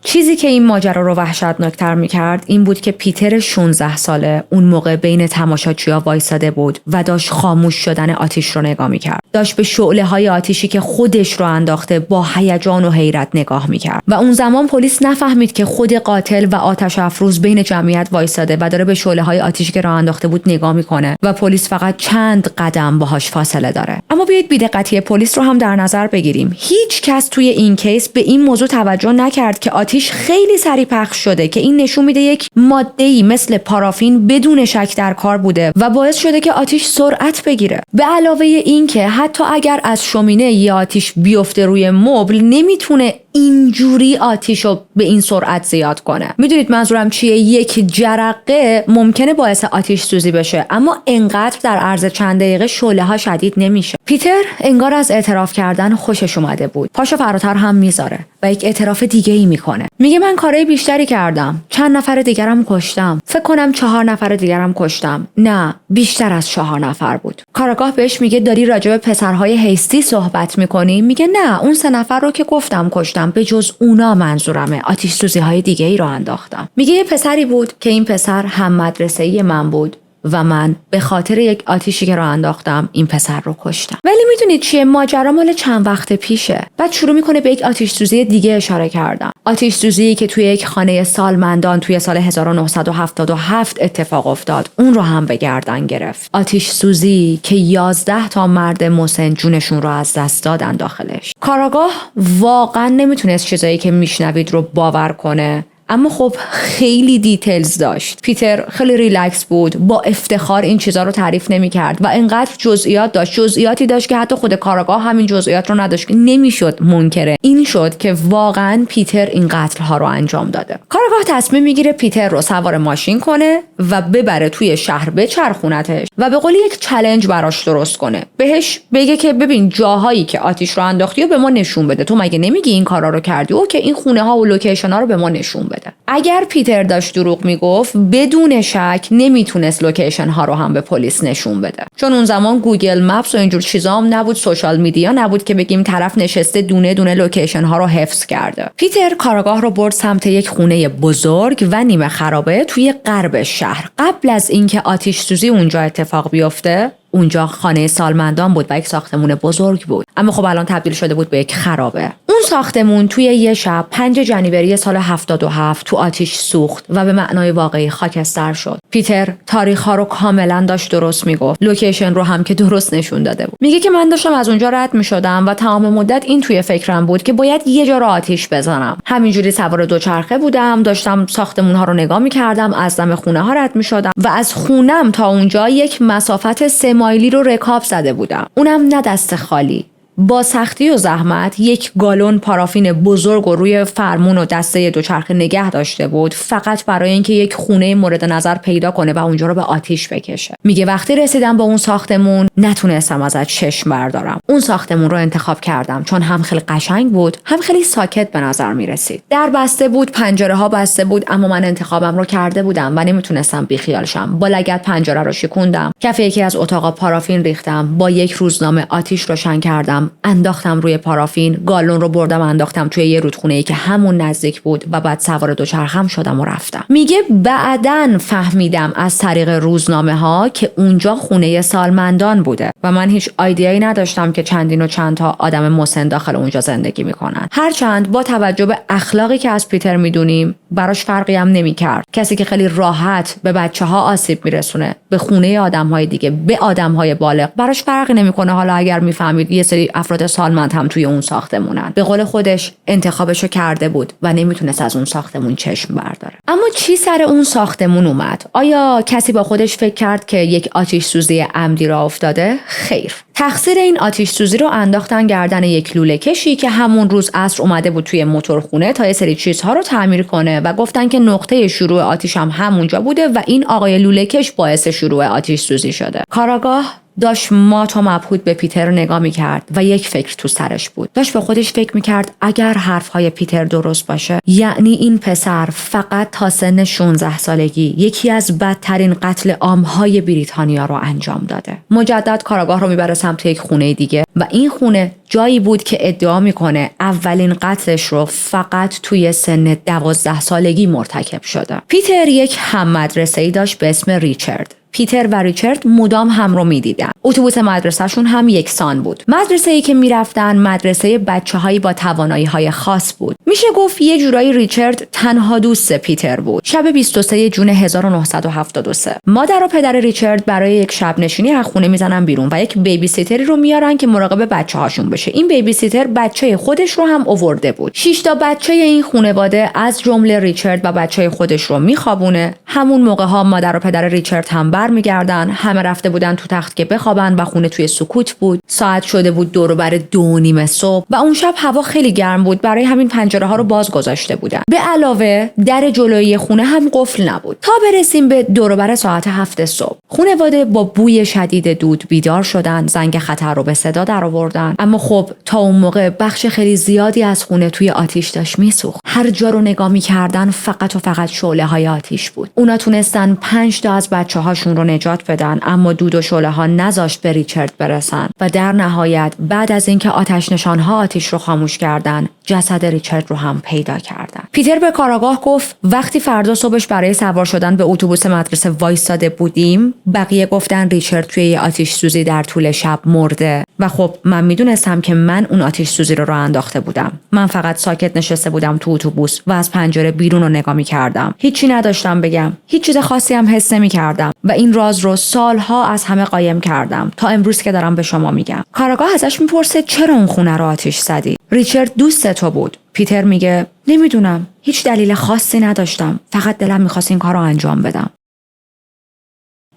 چیزی که این ماجرا رو وحشتناکتر می‌کرد این بود که پیتر 16 ساله اون موقع بین تماشاچی‌ها وایساده بود و داشت خاموش شدن آتش رو نگاه می‌کرد. داشت به شعله‌های آتشی که خودش رو انداخته با هیجان و حیرت نگاه می‌کرد. و اون زمان پلیس نفهمید که خود قاتل و آتش افروز بین جمعیت وایساده و داره به شعله‌های آتشی که راه انداخته بود نگاه می‌کنه و پلیس فقط چند قدم باهاش فاصله داره. اما بیایید بی‌دقتی پلیس رو هم در نظر بگیریم. هیچ کس توی این کیس به این موضوع توجه نکرد که آتش خیلی سریع پخش شده که این نشون میده یک ماده‌ای مثل پارافین بدون شک در کار بوده و باعث شده که آتش سرعت بگیره. به علاوه این که حتی اگر از شومینه یه آتش بیفته روی مبل نمیتونه اینجوری آتیشو به این سرعت زیاد کنه. میدونید منظورم چیه؟ یک جرقه ممکنه باعث آتش سوزی بشه، اما انقدر در عرض چند دقیقه شعله‌ها شدید نمیشه. پیتر انگار از اعتراف کردن خوشش اومده بود. پاشو فراتر هم میذاره و یک اعتراف دیگه ای میکنه. میگه من کارهای بیشتری کردم. چند نفر دیگرم کشتم. فکر کنم 4 نفر دیگرم کشتم. نه، بیشتر از 4 نفر بود. کاراگاه بهش میگه داری راجع به پسرهای هیستی صحبت میکنی؟ میگه نه، اون 3 نفر رو که گفتم کشتم، به جز اونا منظورمه آتش سوزی های دیگه ای رو انداختم. میگه یه پسری بود که این پسر هم مدرسه‌ای من بود و من به خاطر یک آتیشی که راه انداختم این پسر رو کشتم. ولی میدونید چیه؟ ماجرا مال چند وقت پیشه. بعد شروع میکنه به یک آتش سوزی دیگه اشاره کردن. آتش سوزی که توی یک خانه سالمندان توی سال 1977 اتفاق افتاد، اون رو هم به گردن گرفت. آتش سوزی که 11 تا مرد مسن جونشون رو از دست دادن داخلش. کاراگاه واقعا نمیتونست چیزایی که میشنوید رو باور کنه، اما خب خیلی دیتیلز داشت. پیتر خیلی ریلکس بود، با افتخار این چیزا رو تعریف نمی‌کرد و انقدر جزئیات داشت، جزئیاتی داشت که حتی خود کاراگاه همین جزئیات رو نداشت، که نمیشد منکره این شد که واقعا پیتر این قتل ها رو انجام داده. کاراگاه تصمیم میگیره پیتر رو سوار ماشین کنه و ببره توی شهر، بچرخونتش و به قولی یک چالش براش درست کنه. بهش بگه که ببین جاهایی که آتیش رو انداختی و به ما نشون بده، تو مگه نمیگی این کارا رو کردی؟ اوکی، این خونه ها و لوکیشن ها رو به ما نشون بده. اگر پیتر داشت دروغ میگفت، بدون شک نمیتونست لوکیشن ها رو هم به پلیس نشون بده، چون اون زمان گوگل مپس و اینجور چیزا هم نبود، سوشال میدیا نبود که بگیم طرف نشسته دونه دونه لوکیشن ها رو حفظ کرده. پیتر کارآگاه رو برد سمت یک خونه بزرگ و نیمه خرابه توی غرب شهر. قبل از اینکه آتش سوزی اونجا اتفاق بیفته، اونجا خانه سالمندان بود و یک ساختمون بزرگ بود، اما خب الان تبدیل شده بود به یک خرابه. اون ساختمون توی یه شب 5 جنوبری سال 77 تو آتش سوخت و به معنای واقعی خاکستر شد. پیتر تاریخ‌ها رو کاملا داشت درست میگفت، لوکیشن رو هم که درست نشون داده بود. میگه که من داشتم از اونجا رد میشدم و تمام مدت این توی فکرم بود که باید یه جا رو آتش بزنم. همینجوری سوار دوچرخه بودم، داشتم ساختمون‌ها رو نگاه می‌کردم، از دم خونه‌ها رد می‌شدم و از خونم تا اونجا یک مسافت 3 مایلی رو رکاب زده بودم، اونم نه دست خالی. با سختی و زحمت یک گالون پارافین بزرگ و روی فرمون و دسته دوچرخه نگه داشته بود، فقط برای اینکه یک خونه مورد نظر پیدا کنه و اونجا رو به آتیش بکشه. میگه وقتی رسیدم به اون ساختمون نتونستم ازش چشم بردارم. اون ساختمون رو انتخاب کردم چون هم خیلی قشنگ بود، هم خیلی ساکت به نظر میرسید. در بسته بود، پنجره ها بسته بود، اما من انتخابم رو کرده بودم و نمیتونستم بیخیال شم. با لگد پنجره رو شکوندم، کف یکی از اتاقا پارافین ریختم، با یک روزنامه آتیش روشن کردم، انداختم روی پارافین، گالون رو بردم انداختم توی یه رودخونه‌ای که همون نزدیک بود و بعد سوار دوچرخه‌ام شدم و رفتم. میگه بعداً فهمیدم از طریق روزنامه‌ها که اونجا خونه سالمندان بوده و من هیچ ایده‌ای نداشتم که چندین و چند تا آدم مسن داخل اونجا زندگی میکنن. هرچند با توجه به اخلاقی که از پیتر میدونیم براش فرقی هم نمیکرد. کسی که خیلی راحت به بچه‌ها آسیب میرسونه، به خونه آدم‌های دیگه، به آدم‌های بالغ، براش فرقی نمیکنه. حالا اگر میفهمید یه سری افراد سالمند هم توی اون ساختمونن، به قول خودش انتخابشو کرده بود و نمیتونست از اون ساختمون چشم برداره. اما چی سر اون ساختمون اومد؟ آیا کسی با خودش فکر کرد که یک آتش سوزی عمدی راه افتاده؟ خیر. تقصیر این آتش سوزی رو انداختن گردن یک لوله کشی که همون روز عصر اومده بود توی موتورخونه تا یه سری چیزها رو تعمیر کنه و گفتن که نقطه شروع آتش هم همونجا بوده و این آقای لوله کش باعث شروع آتش سوزی شده. کاراگاه داشت مات و مبهوت به پیتر نگاه میکرد و یک فکر تو سرش بود. داشت به خودش فکر میکرد اگر حرفهای پیتر درست باشه، یعنی این پسر فقط تا سن 16 سالگی یکی از بدترین قتل عامهای بریتانیا رو انجام داده. مجدد کاراگاه رو میبره سمت یک خونه دیگه و این خونه جایی بود که ادعا میکنه اولین قتلش رو فقط توی سن 12 سالگی مرتکب شده. پیتر یک هم مدرسه‌ای داشت به اسم ریچارد. پیتر و ریچارد مدام هم رو میدیدن. اتوبوس مدرسه‌شون هم یکسان بود. مدرسه‌ای که میرفتن مدرسه بچه‌هایی با توانایی‌های خاص بود. میشه گفت یه جورایی ریچارد تنها دوست پیتر بود. شب 23 جون 1973 مادر و پدر ریچارد برای یک شب نشینی از خونه میزنن بیرون و یک بیبی سیتری رو میارن که مراقب بچه‌هاشون بشه. این بیبی سیتر بچه خودش رو هم آورده بود. 6 تا بچه این خانواده از جمله ریچارد و بچه خودش رو میخوابونه. همون موقع‌ها مادر و پدر ریچارد هم برمیگردن. همه رفته بودن تو تخت که بخوابن و خونه توی سکوت بود. ساعت شده بود دور و بر 2:30 صبح و اون شب هوا خیلی گرم بود، برای همین پنجره ها رو باز گذاشته بودن. به علاوه در جلوی خونه هم قفل نبود. تا برسیم به دور و بر ساعت 7 صبح خانواده با بوی شدید دود بیدار شدن، زنگ خطر رو به صدا درآوردن. اما خب تا اون موقع بخش خیلی زیادی از خونه توی آتیش داشت میسوخت. هر جا رو نگاه می‌کردن فقط و فقط شعله‌های آتیش بود. اونا تونستن 5 تا از بچه‌هاشون خودشون رو نجات بدن، اما دود و شعله ها نذاشت به ریچارد برسن و در نهایت بعد از اینکه آتش نشانها آتش رو خاموش کردن، جسد ریچارد رو هم پیدا کردن. پیتر به کاراگاه گفت وقتی فردا صبحش برای سوار شدن به اتوبوس مدرسه وایساده بودیم، بقیه گفتن ریچارد توی یه آتش سوزی در طول شب مرده و خب من میدونستم که من اون آتش سوزی رو راه انداخته بودم. من فقط ساکت نشسته بودم تو اتوبوس و از پنجره بیرون رو نگاه می‌کردم. هیچی نداشتم بگم. هیچ چیز خاصی هم حس نمی‌کردم و این راز رو سالها از همه قایم کردم تا امروز که دارم به شما میگم. کاراگاه ازش میپرسه چرا اون خونه رو آتش زدی؟ ریچارد دوست تو بود. پیتر میگه نمیدونم، هیچ دلیل خاصی نداشتم، فقط دلم می‌خواست این کار رو انجام بدم.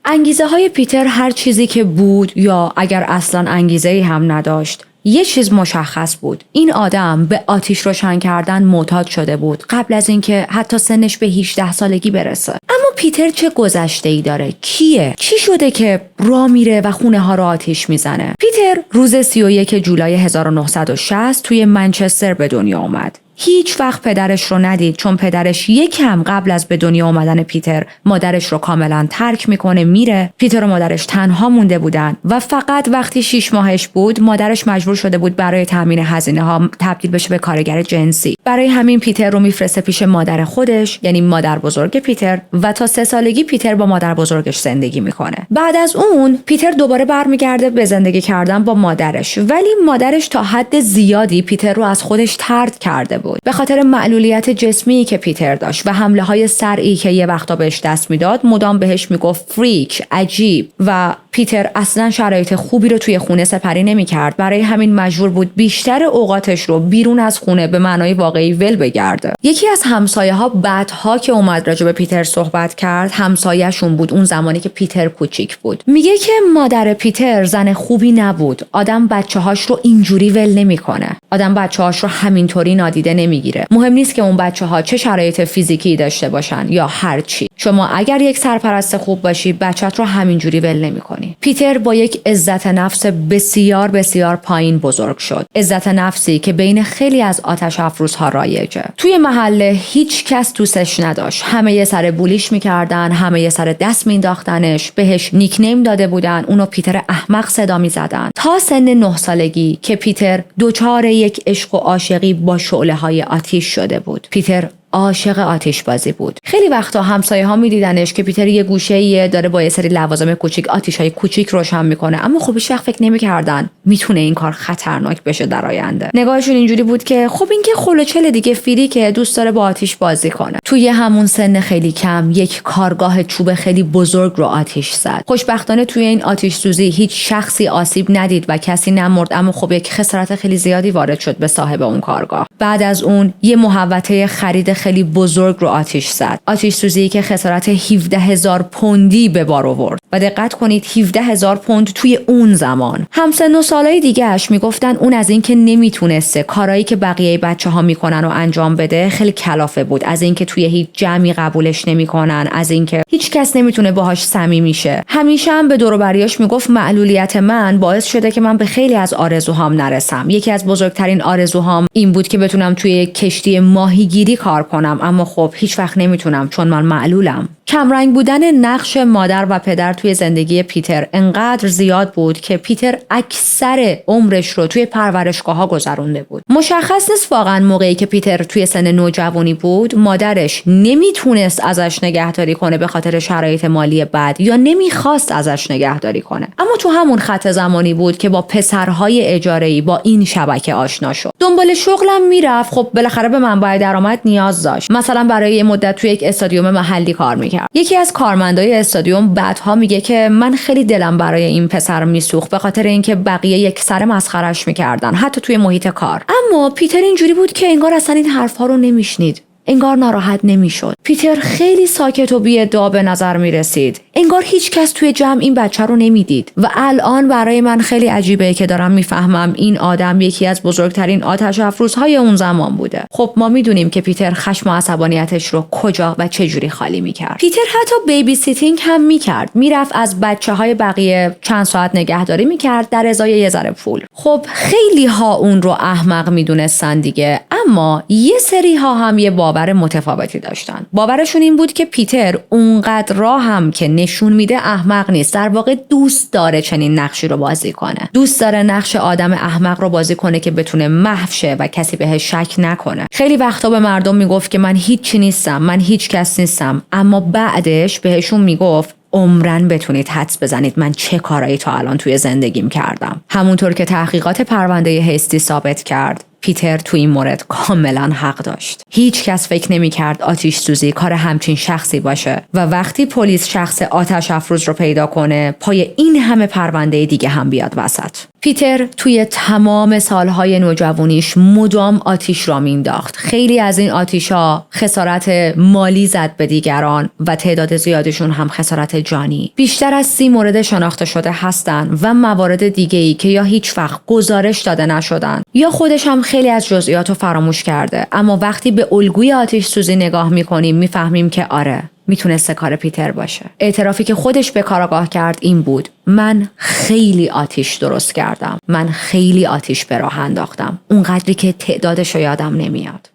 انگیزه های پیتر هر چیزی که بود یا اگر اصلا انگیزه‌ای هم نداشت، یه چیز مشخص بود. این آدم به آتش روشن کردن معتاد شده بود قبل از اینکه حتی سنش به 18 سالگی برسه. اما پیتر چه گذشته‌ای داره؟ کیه؟ چی شده که راه میره و خونه ها رو آتش میزنه؟ پیتر روز 31 جولای 1960 توی منچستر به دنیا اومد. هیچ وقت پدرش رو ندید چون پدرش یکم قبل از به دنیا اومدن پیتر مادرش رو کاملا ترک میکنه میره. پیتر و مادرش تنها مونده بودن و فقط وقتی 6 ماهش بود مادرش مجبور شده بود برای تامین هزینه ها تبدیل بشه به کارگر جنسی. برای همین پیتر رو میفرسته پیش مادر خودش، یعنی مادر بزرگ پیتر، و تا 3 سالگی پیتر با مادر بزرگش زندگی میکنه. بعد از اون پیتر دوباره برمیگرده به زندگی کردن با مادرش، ولی مادرش تا حد زیادی پیتر رو از خودش طرد کرده بود. به خاطر معلولیت جسمی که پیتر داشت و حمله‌های سرعی که یه وقتا بهش دست میداد، مدام بهش میگفت فریک، عجیب، و پیتر اصلا شرایط خوبی رو توی خونه سپری نمی‌کرد. برای همین مجبور بود بیشتر اوقاتش رو بیرون از خونه به معنای واقعی ول بگرده. یکی از همسایه‌ها بعدها که اومد راجع به پیتر صحبت کرد، همسایه‌شون بود اون زمانی که پیتر کوچیک بود. میگه که مادر پیتر زن خوبی نبود. آدم بچه‌هاش رو اینجوری ول نمی‌کنه. آدم بچه‌هاش رو همینطوری نادیده نمیگیره. مهم نیست که اون بچه‌ها چه شرایط فیزیکی داشته باشن یا هر چی. شما اگر یک سرپرست خوب باشی، بچت رو همینجوری ول نمی‌کنی. پیتر با یک عزت نفس بسیار بسیار پایین بزرگ شد. عزت نفسی که بین خیلی از آتش افروزها رایجه. توی محله هیچ کس دوستش نداشت. همه یه سر بولیش می‌کردن، همه یه سر دست مینداختنش، بهش نیکنیم داده بودن، اونو پیتر احمق صدا می‌زدن. تا سن 9 سالگی که پیتر دچار یک عشق و عاشقی با شعله‌های آتش شده بود. پیتر عاشق آتش بازی بود. خیلی وقتا همسایه‌ها می‌دیدنش که پیتر یه گوشه‌ای داره با یه سری لوازم کوچیک آتش‌های کوچیک روشن می‌کنه، اما خب هیچ وقت فکر نمی‌کردن میتونه این کار خطرناک بشه در آینده. نگاهشون اینجوری بود که خب این که خلوچل دیگه، فیری که دوست داره با آتش بازی کنه. توی همون سن خیلی کم یک کارگاه چوب خیلی بزرگ رو آتش زد. خوشبختانه توی این آتش سوزی هیچ شخصی آسیب ندید و کسی نمرد، اما خب یک خسارت خیلی زیادی وارد شد به صاحب اون کارگاه. بعد از اون یه محوطه خرید خیلی بزرگ رو آتش زد. آتش سوزی که خسارت 17,000 پوندی به بار آورد. و دقت کنید 17,000 پوند توی اون زمان. همسن و سالای دیگه اش میگفتن اون از این که نمیتونسته کارایی که بقیه بچه‌ها میکنن و انجام بده خیلی کلافه بود، از این که توی هیچ جمعی قبولش نمیکنن، از این که هیچ کس نمیتونه باهاش صمیمی شه. همیشه هم به دور و بریاش میگفت معلولیت من باعث شده که من به خیلی از آرزوهام نرسم. یکی از بزرگترین آرزوهام این بود که بتونم توی کشتی ماهیگیری کار کنم، اما خب هیچ وقت نمیتونم چون من معلولم. کمرنگ بودن نقش مادر و پدر توی زندگی پیتر انقدر زیاد بود که پیتر اکثر عمرش رو توی پرورشگاه‌ها گذرونده بود. مشخص نیست واقعا موقعی که پیتر توی سن نوجوانی بود مادرش نمیتونست ازش نگهداری کنه به خاطر شرایط مالی بد یا نمیخواست ازش نگهداری کنه. اما تو همون خط زمانی بود که با پسرهای اجاره‌ای با این شبکه آشنا شد. دنبال شغلم میرفت، خب بالاخره به منبع درآمد نیاز داشت. مثلا برای یه مدت توی یک استادیوم محلی کار میکرد. یکی از کارمندای استادیوم بعدها میگه که من خیلی دلم برای این پسر میسوخت به خاطر اینکه بقیه یک سر مسخرهش میکردن حتی توی محیط کار. اما پیتر اینجوری بود که انگار اصلا این حرفها رو نمیشنید. انگار ناراحت نمیشد. پیتر خیلی ساکت و بی‌ادعا به نظر می رسید. انگار هیچ کس توی جمع این بچه رو نمیدید. و الان برای من خیلی عجیبه که دارم میفهمم این آدم یکی از بزرگترین آتش افروزهای اون زمان بوده. خب ما میدونیم که پیتر خشم و عصبانیتش رو کجا و چه جوری خالی میکرد. پیتر حتی بیبی سیتینگ هم میکرد. میرفت از بچه‌های بقیه چند ساعت نگهداری میکرد در ازای یه ذره پول. خب خیلی ها اون رو احمق میدونستن دیگه، اما یه سری ها هم یه باور متفاوتی داشتن. باورشون این بود که پیتر اونقدر راه هم که نشون میده احمق نیست، در واقع دوست داره چنین نقشی رو بازی کنه. دوست داره نقش آدم احمق رو بازی کنه که بتونه محو شه و کسی بهش شک نکنه. خیلی وقتا به مردم میگفت که من هیچی نیستم، من هیچ کس نیستم، اما بعدش بهشون میگفت عمرن بتونید حدس بزنید من چه کارایی تا الان توی زندگیم کردم. همونطور که تحقیقات پرونده هستی ثابت کرد، پیتر تو این مورد کاملا حق داشت. هیچ کس فکر نمی‌کرد آتش سوزی کار همچین شخصی باشه و وقتی پلیس شخص آتش افروز رو پیدا کنه، پای این همه پرونده دیگه هم بیاد وسط. پیتر توی تمام سالهای نوجوانیش مدام آتش را مینداخت. خیلی از این آتش‌ها خسارت مالی زد به دیگران و تعداد زیادشون هم خسارت جانی. بیشتر از 30 مورد شناخته شده هستن و موارد دیگه‌ای که یا هیچ وقت گزارش داده نشدن یا خودش هم خیلی از جزئیات رو فراموش کرده. اما وقتی به الگوی آتش سوزی نگاه می‌کنیم می‌فهمیم که آره، میتونسته کار پیتر باشه. اعترافی که خودش به کار آگاه کرد این بود: من خیلی آتش درست کردم، من خیلی آتش به راه انداختم، اونقدری که تعدادش رو یادم نمیاد.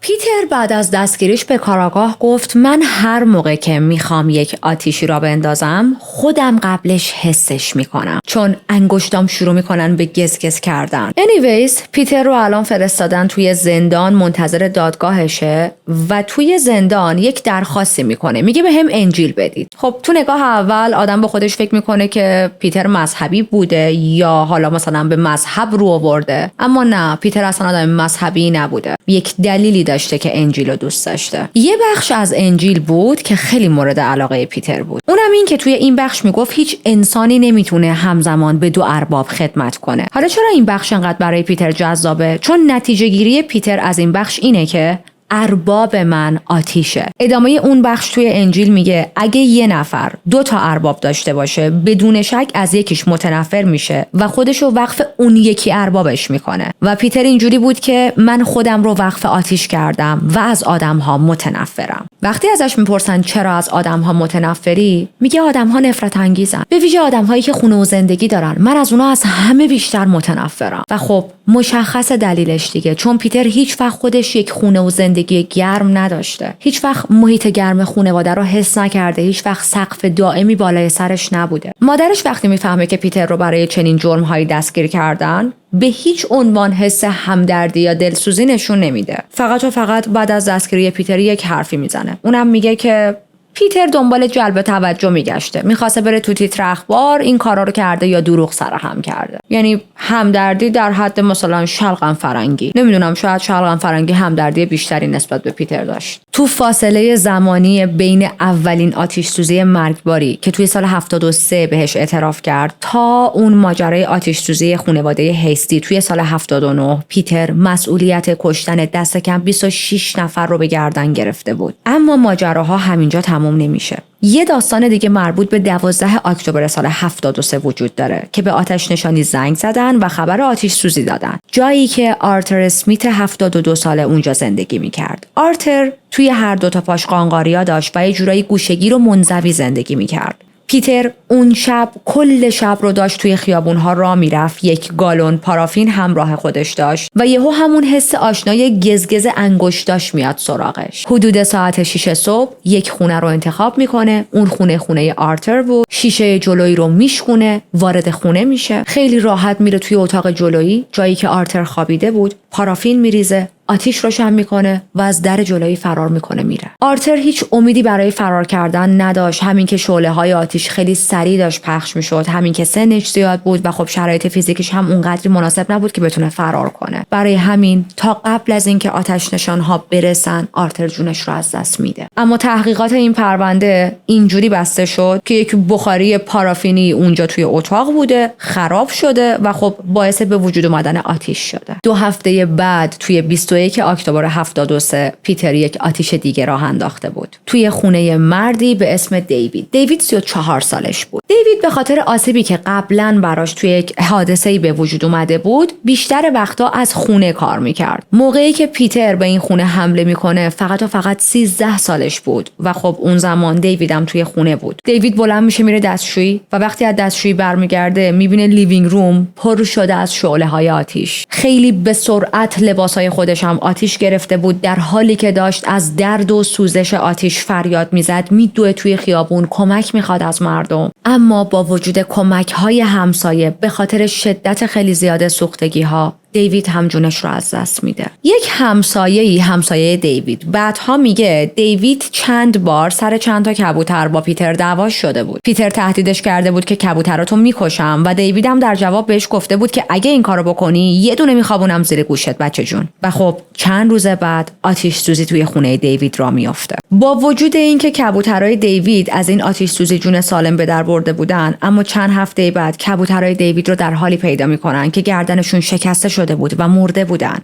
پیتر بعد از دستگیریش به کاراگاه گفت من هر موقع که میخوام یک آتیشی را بندازم خودم قبلش حسش میکنم، چون انگشتام شروع میکنن به گزگز کردن. anyways پیتر رو الان فرستادن توی زندان منتظر دادگاهشه و توی زندان یک درخواستی میکنه، میگه به هم انجیل بدید. خب تو نگاه اول آدم با خودش فکر میکنه که پیتر مذهبی بوده یا حالا مثلا به مذهب رو آورده، اما نه، پیتر اصلا آدم مذهبی نبوده. یک دلیلی داشته که انجیل رو دوست داشته. یه بخش از انجیل بود که خیلی مورد علاقه پیتر بود. اونم این که توی این بخش میگفت هیچ انسانی نمیتونه همزمان به دو ارباب خدمت کنه. حالا چرا این بخش انقدر برای پیتر جذابه؟ چون نتیجه گیری پیتر از این بخش اینه که ارباب من آتیشه. ادامه اون بخش توی انجیل میگه اگه یه نفر 2 تا ارباب داشته باشه بدون شک از یکیش متنفر میشه و خودشو وقف اون یکی اربابش میکنه و پیتر اینجوری بود که من خودم رو وقف آتیش کردم و از آدم‌ها متنفرم. وقتی ازش میپرسن چرا از آدم‌ها متنفری، میگه آدم‌ها نفرت انگیزن، به ویژه آدم‌هایی که خونه و زندگی دارن. من از اونها از همه بیشتر متنفرم. و خب مشخص دلیلش دیگه، چون پیتر هیچ وقت خودش یک خونه و زندگی گرم نداشته، هیچ وقت محیط گرم خانواده رو حس نکرده، هیچ وقت سقف دائمی بالای سرش نبوده. مادرش وقتی میفهمه که پیتر رو برای چنین جرم‌هایی دستگیر کردن، به هیچ عنوان حس همدردی یا دلسوزی نشون نمیده. فقط بعد از دستگیری پیتر یک حرفی میزنه. اونم میگه که پیتر دنبال جلب توجه میگشته، میخواسته بره تو تیتر اخبار، این کارا رو کرده یا دروغ سرهم کرده. یعنی همدردی در حد مثلا شلغم فرنگی. نمیدونم، شاید شلغم فرنگی همدردی بیشتری نسبت به پیتر داشت. تو فاصله زمانی بین اولین آتش سوزی مرگباری که توی سال 73 بهش اعتراف کرد تا اون ماجرای آتش سوزی خانواده هستی توی سال 79، پیتر مسئولیت کشتن دست کم 26 نفر رو به گردن گرفته بود. اما ماجراها همینجا تموم نمیشه. یه داستان دیگه مربوط به 12 اکتبر سال 73 وجود داره که به آتش نشانی زنگ زدن و خبر آتش سوزی دادن، جایی که آرتر اسمیت 72 ساله اونجا زندگی میکرد. آرتر توی هر 2 تا پاش قانقاریا داشت و یه جورایی گوشه‌گیر و منزوی زندگی میکرد. پیتر اون شب کل شب رو داشت توی خیابون‌ها راه میرفت، 1 گالون پارافین همراه خودش داشت و یهو همون حس آشنای گزگز انگشتاش میاد سراغش. حدود ساعت 6 صبح یک خونه رو انتخاب میکنه. اون خونه آرتر بود. شیشه جلویی رو میشکونه، وارد خونه میشه. خیلی راحت میره توی اتاق جلویی، جایی که آرتر خوابیده بود، پارافین میریزه، آتیش روشن میکنه و از در جلویی فرار میکنه میره. آرتر هیچ امیدی برای فرار کردن نداشت، همین که شعله‌های آتیش خیلی سریع داشت پخش میشد، همین که سنش زیاد بود و خب شرایط فیزیکیش هم اونقدری مناسب نبود که بتونه فرار کنه. برای همین تا قبل از اینکه آتش نشان‌ها برسن، آرتر جونش رو از دست میده. اما تحقیقات این پرونده اینجوری بسته شد که یک بخاری پارافینی اونجا توی اتاق بوده، خراب شده و خب باعث به وجود اومدن آتش شده. 2 هفته بعد توی 21 اکتبر 73 پیتر یک آتش دیگه راه انداخته بود توی خونه مردی به اسم دیوید 34 سالش بود. دیوید به خاطر آسیبی که قبلا براش توی یک حادثه‌ای به وجود اومده بود بیشتر وقتا از خونه کار میکرد. موقعی که پیتر به این خونه حمله میکنه فقط 13 سالش بود و خب اون زمان دیوید هم توی خونه بود. دیوید بلند میشه میره دستشویی و وقتی از دستشویی برمیگرده میبینه لیوینگ روم پر شده از شعله‌های آتش. خیلی به سرعت لباسای خودش هم آتیش گرفته بود، در حالی که داشت از درد و سوزش آتیش فریاد میزد، میدوه توی خیابون، کمک میخواد از مردم. اما با وجود کمک‌های همسایه، به خاطر شدت خیلی زیاد سوختگی‌ها، دیوید هم جونش رو از دست میده. یک همسایه دیوید بعدها میگه دیوید چند بار سر چند تا کبوتر با پیتر دعوا شده بود. پیتر تهدیدش کرده بود که کبوتراتو میکشم و دیوید هم در جواب بهش گفته بود که اگه این کارو بکنی یه دونه میخوابونم زیر گوشت بچه جون. و خب چند روز بعد آتش سوزی توی خونه دیوید را میافته. با وجود اینکه کبوترای دیوید از این آتش سوزی جون سالم به در برده بودن، اما چند هفته بعد کبوترای دیوید رو در حالی پیدا میکنن که گردنشون شکسته شده بود و مرده بودن.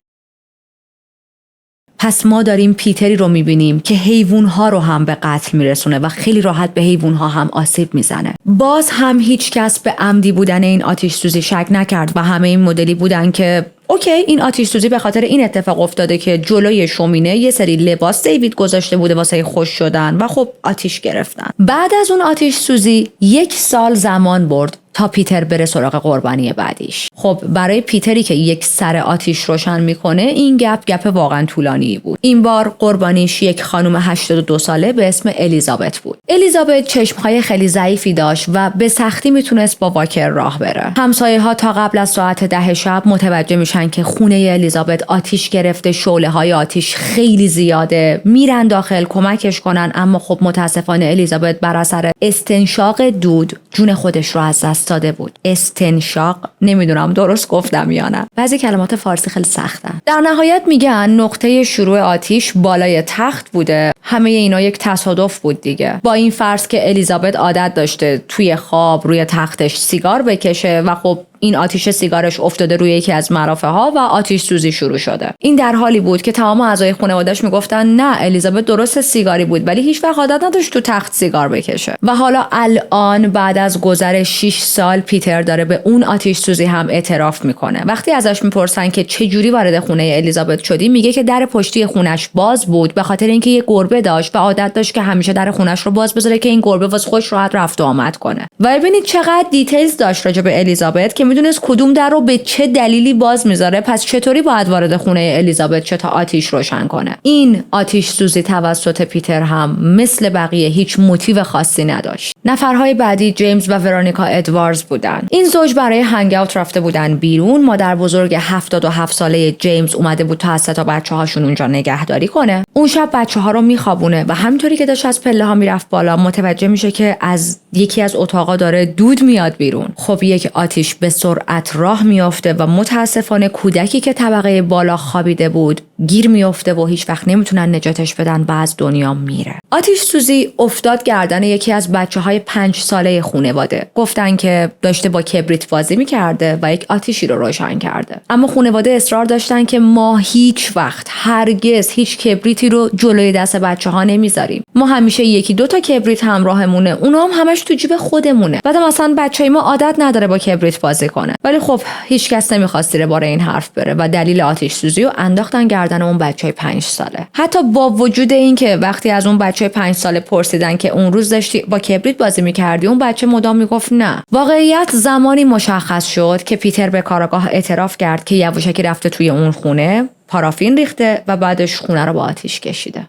پس ما داریم پیتری رو میبینیم که حیوانها رو هم به قتل میرسونه و خیلی راحت به حیوانها هم آسیب میزنه. باز هم هیچ کس به عمدی بودن این آتش سوزی شک نکرد و همه این مدلی بودن که اوکی، این آتش سوزی به خاطر این اتفاق افتاده که جلوی شومینه یه سری لباس دیوید گذاشته بوده واسه خوش شدن و خب آتش گرفتن. بعد از اون آتش سوزی 1 سال زمان برد تا پیتر بره سراغ قربانی بعدیش. خب برای پیتری که یک سر آتش روشن میکنه این گپ واقعا طولانی بود. این بار قربانیش یک خانم 82 ساله به اسم الیزابت بود. الیزابت چشمهای خیلی ضعیفی داشت و به سختی میتونست با واکر راه بره. همسایه ها تا قبل از ساعت 10 شب متوجه میشن که خونه الیزابت آتش گرفته، شعله های آتش خیلی زیاده، میرن داخل کمکش کنن، اما خب متاسفانه الیزابت بر اثر استنشاق دود جون خودش رو از دست داده بود. استنشاق، نمیدونم درست گفتم یا نه، بعضی کلمات فارسی خیلی سختن. در نهایت میگن نقطه شروع آتش بالای تخت بوده. همه اینا یک تصادف بود دیگه، با این فرض که الیزابت عادت داشته توی خواب روی تختش سیگار بکشه و خب این آتیش سیگارش افتاده روی یکی از مرافه ها و آتش سوزی شروع شده. این در حالی بود که تمام اعضای خانواده‌اش میگفتن نه، الیزابت درست سیگاری بود ولی هیچ وقت عادت نداشت تو تخت سیگار بکشه. و حالا الان بعد از گذر 6 سال پیتر داره به اون آتش سوزی هم اعتراف میکنه. وقتی ازش میپرسن که چه جوری وارد خونه الیزابت شدی، میگه که در پشتی خونش باز بود به خاطر اینکه یه گربه داشت و عادت داشت که همیشه در خونش رو باز بذاره که این گربه واسه خودش راحت رفت و آمد کنه. و ببینید چقدر دیتیلز داشت راجع به الیزابت که میدونست کدوم در رو به چه دلیلی باز میذاره، پس چطوری باید وارد خونه الیزابت شه تا آتیش روشن کنه. این آتیش سوزی توسط پیتر هم مثل بقیه هیچ موتیو خاصی نداشت. نفرهای بعدی جیمز و ورونیکا ادواردز بودن. این زوج برای هنگ اوت رفته بودن بیرون. مادر بزرگ 77 ساله جیمز اومده بود تا از 3 تا بچه‌هاشون اونجا نگهداری کنه. اون شب بچه‌ها رو میخوابونه و همینطوری که داشت از پله ها میرفت بالا متوجه میشه که از یکی از اتاقا داره دود میاد بیرون. خب یک آتیش به سرعت راه میافته و متاسفانه کودکی که طبقه بالا خوابیده بود گیر میافته و هیچ وقت نمیتونن نجاتش بدن و از دنیا میره. آتش سوزی افتاد گردن یکی از بچه‌های 5 ساله خانواده. گفتن که داشته با کبریت بازی میکرده و یک آتیشی رو روشن کرده. اما خانواده اصرار داشتن که ما هیچ وقت هرگز هیچ کبریتی رو جلوی دست بچه‌ها نمیذاریم. ما همیشه 1-2 تا کبریت همراهمونه، اونا هم همش تو جیب خودمونه. بعد مثلا بچه‌ی ما عادت نداره با کبریت بازی کنه. ولی خب هیچ کس نمیخواست زیر بار این حرف بره و دلیل آتش سوزی رو انداختن گردن اون بچه‌ی 5 ساله. حتی با وجود اینکه وقتی از اون بچه 5 ساله پرسیدن که اون روز داشتی با کبریت بازی میکردی، اون بچه مدام میگفت نه. واقعیت زمانی مشخص شد که پیتر به کارآگاه اعتراف کرد که یواشکی رفته توی اون خونه، پارافین ریخته و بعدش خونه رو با آتیش کشیده.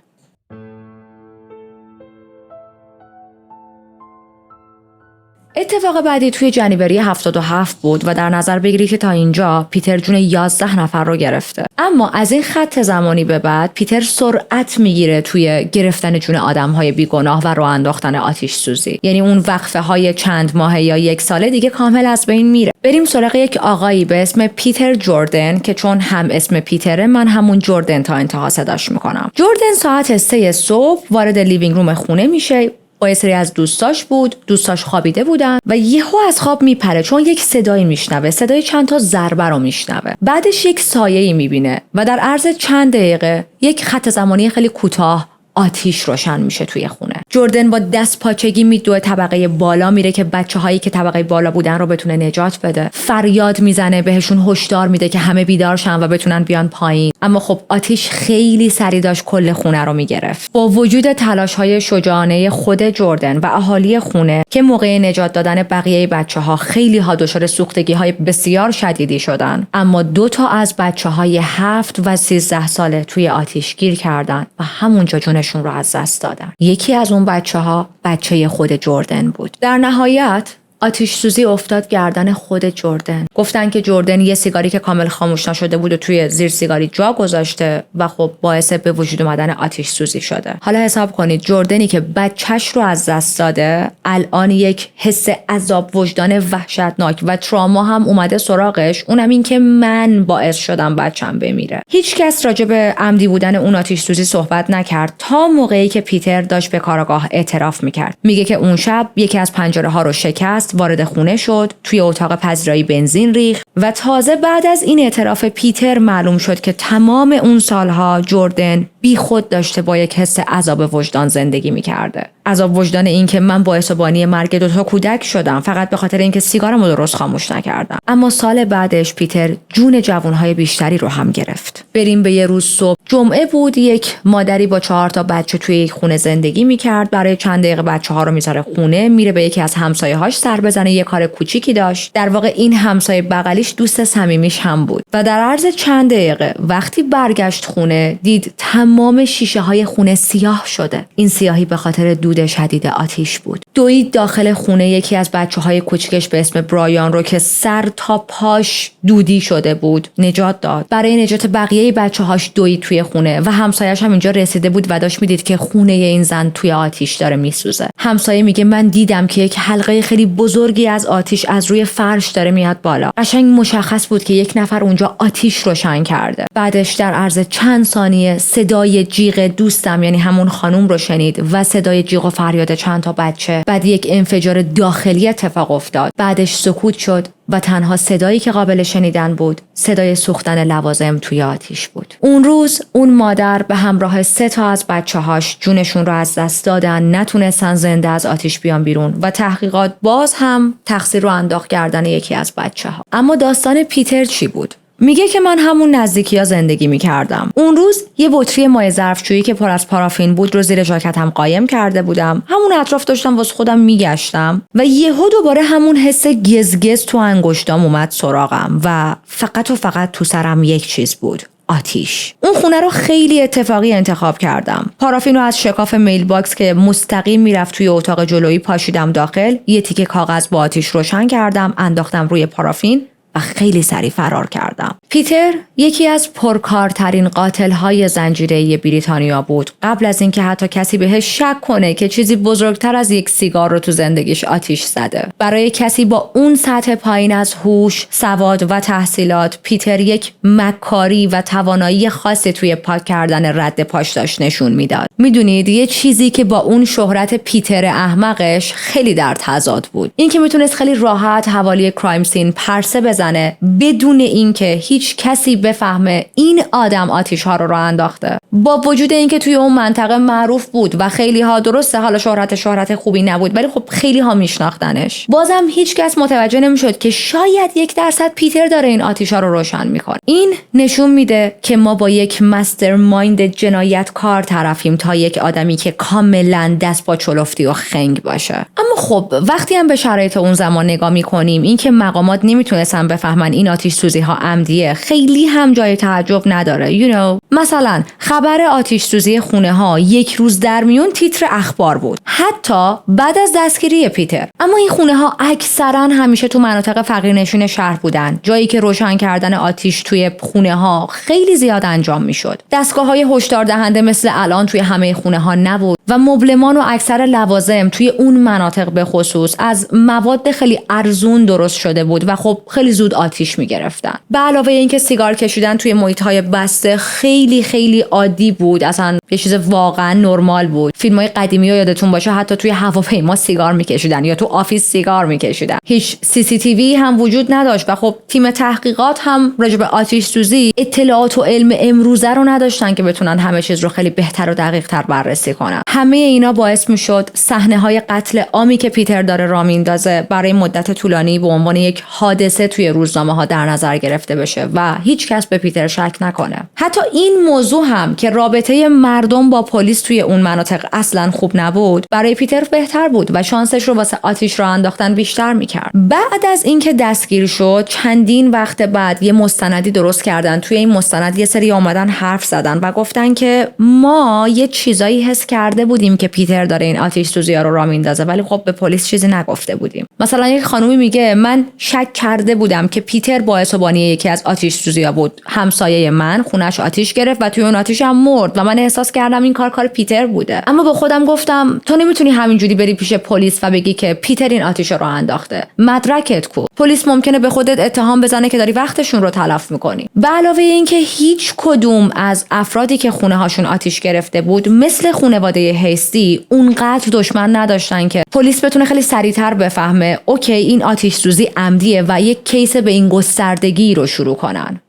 اتفاق بعدی توی جنوری 77 بود و در نظر بگیری که تا اینجا پیتر جون 11 نفر رو گرفته. اما از این خط زمانی به بعد پیتر سرعت میگیره توی گرفتن جون آدم‌های بیگناه و راه انداختن آتش سوزی. یعنی اون وقفه های چند ماهه یا 1 ساله دیگه کامل از بین میره. بریم سراغ یک آقایی به اسم پیتر جوردن که چون هم اسم پیتره من همون جوردن تا انتها صداش میکنم. جوردن ساعت 3 صبح وارد لیوینگ روم خونه میشه. با یه سری از دوستاش بود، دوستاش خوابیده بودن و یهو از خواب میپره چون یک صدایی میشنوه، صدای چند تا ضربه رو میشنوه. بعدش یک سایه‌ای میبینه و در عرض چند دقیقه یک خط زمانی خیلی کوتاه آتیش روشن میشه توی خونه. جردن با دست پاچگی میدوه طبقه بالا میره که بچه‌هایی که طبقه بالا بودن رو بتونه نجات بده. فریاد میزنه، بهشون هشدار میده که همه بیدار شن و بتونن بیان پایین. اما خب آتیش خیلی سریع داشت کل خونه رو میگرفت. با وجود تلاش‌های شجاعانه خود جردن و اهالی خونه که موقع نجات دادن بقیه بچه‌ها خیلی ها دچار سوختگی‌های بسیار شدیدی شدن، اما 2 تا از بچه‌های 7 و 13 ساله توی آتیش گیر کردن و همونجا جونشون رو از دست دادن. یکی از اون بچه‌ها بچه خود جردن بود. در نهایت آتش سوزی افتاد گردن خود جردن. گفتن که جردن یه سیگاری که کامل خاموش نشده بود و توی زیر سیگاری جا گذاشته و خب باعث به وجود اومدن آتش سوزی شده. حالا حساب کنید جردنی که بچهش رو از دست داده الان یک حس عذاب وجدان وحشتناک و تراما هم اومده سراغش، اونم این که من باعث شدم بچم بمیره. هیچ کس راجع به عمدی بودن اون آتش سوزی صحبت نکرد تا موقعی که پیتر داشت به کارآگاه اعتراف میکرد. میگه که اون شب یکی از پنجره ها رو شکست، وارد خونه شد، توی اتاق پذیرایی بنزین ریخت و تازه بعد از این اعتراف پیتر معلوم شد که تمام اون سالها جردن بی خود داشته با یک حس عذاب وجدان زندگی میکرده. عذاب وجدان این که من باعث و بانی مرگ 2 تا کودک شدم فقط به خاطر اینکه سیگارمو درست خاموش نکردم. اما سال بعدش پیتر جون جوانهای بیشتری رو هم گرفت. بریم به یه روز صبح، جمعه بود، یک مادری با 4 تا بچه توی یک خونه زندگی میکرد. برای چند دقیقه بچه‌ها رو میذاره خونه، میره به یکی از همسایه‌هاش سر بزنه. یه کار کوچیکی داشت. در واقع این همسایه بغلیش دوست صمیمیش هم بود و در عرض چند دقیقه وقتی برگشت خونه دید تمام شیشه‌های خونه سیاه شده. این سیاهی به خاطر دود شدید آتیش بود. دوید داخل خونه یکی از بچه‌های کوچیکش به اسم برایان رو که سر تا پاش دودی شده بود نجات داد. برای نجات بقیه بچه‌هاش دوید توی خونه و همسایه‌اش هم اینجا رسیده بود و داشت میدید که خونه این زن توی آتیش داره میسوزه. همسایه میگه من دیدم که یک حلقه خیلی بزرگی از آتیش از روی فرش داره میاد بالا. قشنگ مشخص بود که یک نفر اونجا آتیش روشن کرده. بعدش در عرض چند ثانیه صدای جیغ دوستم یعنی همون خانم رو شنید و صدای جیغ و فریاد چند تا بچه. بعد یک انفجار داخلی اتفاق افتاد. بعدش سکوت شد و تنها صدایی که قابل شنیدن بود صدای سوختن لوازم توی آتیش بود. اون روز اون مادر به همراه 3 تا از بچه‌هاش جونشون رو از دست دادن، نتونستن زنده از آتیش بیان بیرون و تحقیقات باز هم تقصیر رو انداخت گردن یکی از بچه‌ها. اما داستان پیتر چی بود؟ میگه که من همون نزدیکی‌ها زندگی می‌کردم. اون روز یه بطری مایع ظرفشویی که پر از پارافین بود رو زیر ژاکتم قایم کرده بودم. همون اطراف داشتم واسه خودم میگشتم و یهو دوباره همون حس گزگز تو انگشتام اومد سراغم و فقط تو سرم یک چیز بود: آتیش. اون خونه رو خیلی اتفاقی انتخاب کردم. پارافین رو از شکاف میل باکس که مستقیم میرفت توی اتاق جلویی پاشیدم داخل، یه تیکه کاغذ با آتیش روشن کردم، انداختم روی پارافین و خیلی سریع فرار کردم. پیتر یکی از پرکارترین قاتل‌های زنجیره‌ای بریتانیا بود. قبل از اینکه حتی کسی بهش شک کنه که چیزی بزرگتر از یک سیگار رو تو زندگیش آتیش زده. برای کسی با اون سطح پایین از هوش، سواد و تحصیلات، پیتر یک مکاری و توانایی خاصی توی پاک کردن رد پاش داشت نشون میداد. میدونید یه چیزی که با اون شهرت پیتر احمقش خیلی در تضاد بود. این که میتونست خیلی راحت حوالی کرایم سین پرسه بزنه بدون اینکه هیچ کسی بفهمه این آدم آتیش ها رو راه انداخته. با وجود اینکه توی اون منطقه معروف بود و خیلی ها، درسته حالا شهرت خوبی نبود ولی خب خیلی ها میشناختنش، بازم هیچ کس متوجه نمیشد که شاید 1% پیتر داره این آتیش ها رو روشن میکنه. این نشون میده که ما با یک مسترمایند جنایتکار طرفیم تا یک آدمی که کاملا دست با چلفتی و خنگ باشه. اما خب وقتی هم به شرایط اون زمان نگاه میکنیم، این که مقامات نمیتونستن بفهمن این آتش سوزی ها عمدیه خیلی هم جای تعجب نداره. مثلا خبر آتش سوزی خونه ها 1 روز در میون تیتر اخبار بود، حتی بعد از دستگیری پیتر. اما این خونه ها اکثرا همیشه تو مناطق فقیرنشین شهر بودن، جایی که روشن کردن آتش توی خونه ها خیلی زیاد انجام میشد. دستگاه های هشدار دهنده مثل الان توی همه خونه ها نبود و مبلمان و اکثر لوازم توی اون مناطق به خصوص از مواد خیلی ارزون درست شده بود و خب خیلی زود آتیش میگرفتن. به علاوه اینکه سیگار کشیدن توی محیط‌های بسته خیلی خیلی عادی بود، اصلا یه چیز واقعا نرمال بود. فیلم‌های قدیمی رو یادتون باشه حتی توی هواپیما سیگار میکشیدن یا تو آفیس سیگار میکشیدن. هیچ CCTV هم وجود نداشت و خب تیم تحقیقات هم راجع به آتش سوزی اطلاعات و علم امروزه رو نداشتن که بتونن همه چیز رو خیلی بهتر و دقیق‌تر بررسی کنن. همه اینا باعث میشد صحنه‌های قتل عامی که پیتر داره راه میندازه برای مدت طولانی به عنوان یک حادثه توی روزنامه‌ها در نظر گرفته بشه و هیچ کس به پیتر شک نکنه. حتی این موضوع هم که رابطه مردم با پلیس توی اون مناطق اصلا خوب نبود، برای پیتر بهتر بود و شانسش رو واسه آتش راه انداختن بیشتر میکرد. بعد از اینکه دستگیر شد، چندین وقت بعد یه مستندی درست کردن. توی این مستند یه سری اومدن حرف زدن و گفتن که ما یه چیزایی حس کرده بودیم که پیتر داره این آتش سوزی‌ها رو راه میندازه، ولی خب به پلیس چیزی نگفته بودیم. مثلا یک خانومی میگه من شک کرده بودم که پیتر باعث و بانی یکی از آتش سوزی‌ها بود. همسایه من خونش آتش گرفت و توی اون آتش هم مرد و من احساس کردم این کار پیتر بوده. اما به خودم گفتم تو نمیتونی همینجوری بری پیش پلیس و بگی که پیتر این آتش رو راه انداخته. مدرکت کو. پلیس ممکنه به خودت اتهام بزنه که داری وقتشون رو تلف میکنی. به علاوه اینکه هیچ کدوم از افرادی که خونه هاشون آتش گرفته بود مثل خانواده هیستی اونقدر دشمن نداشتن که پلیس بتونه خیلی سریعتر بفهمه اوکی این آتش سوزی عمدیه و یک کیس به این گستردگی رو شروع کنن.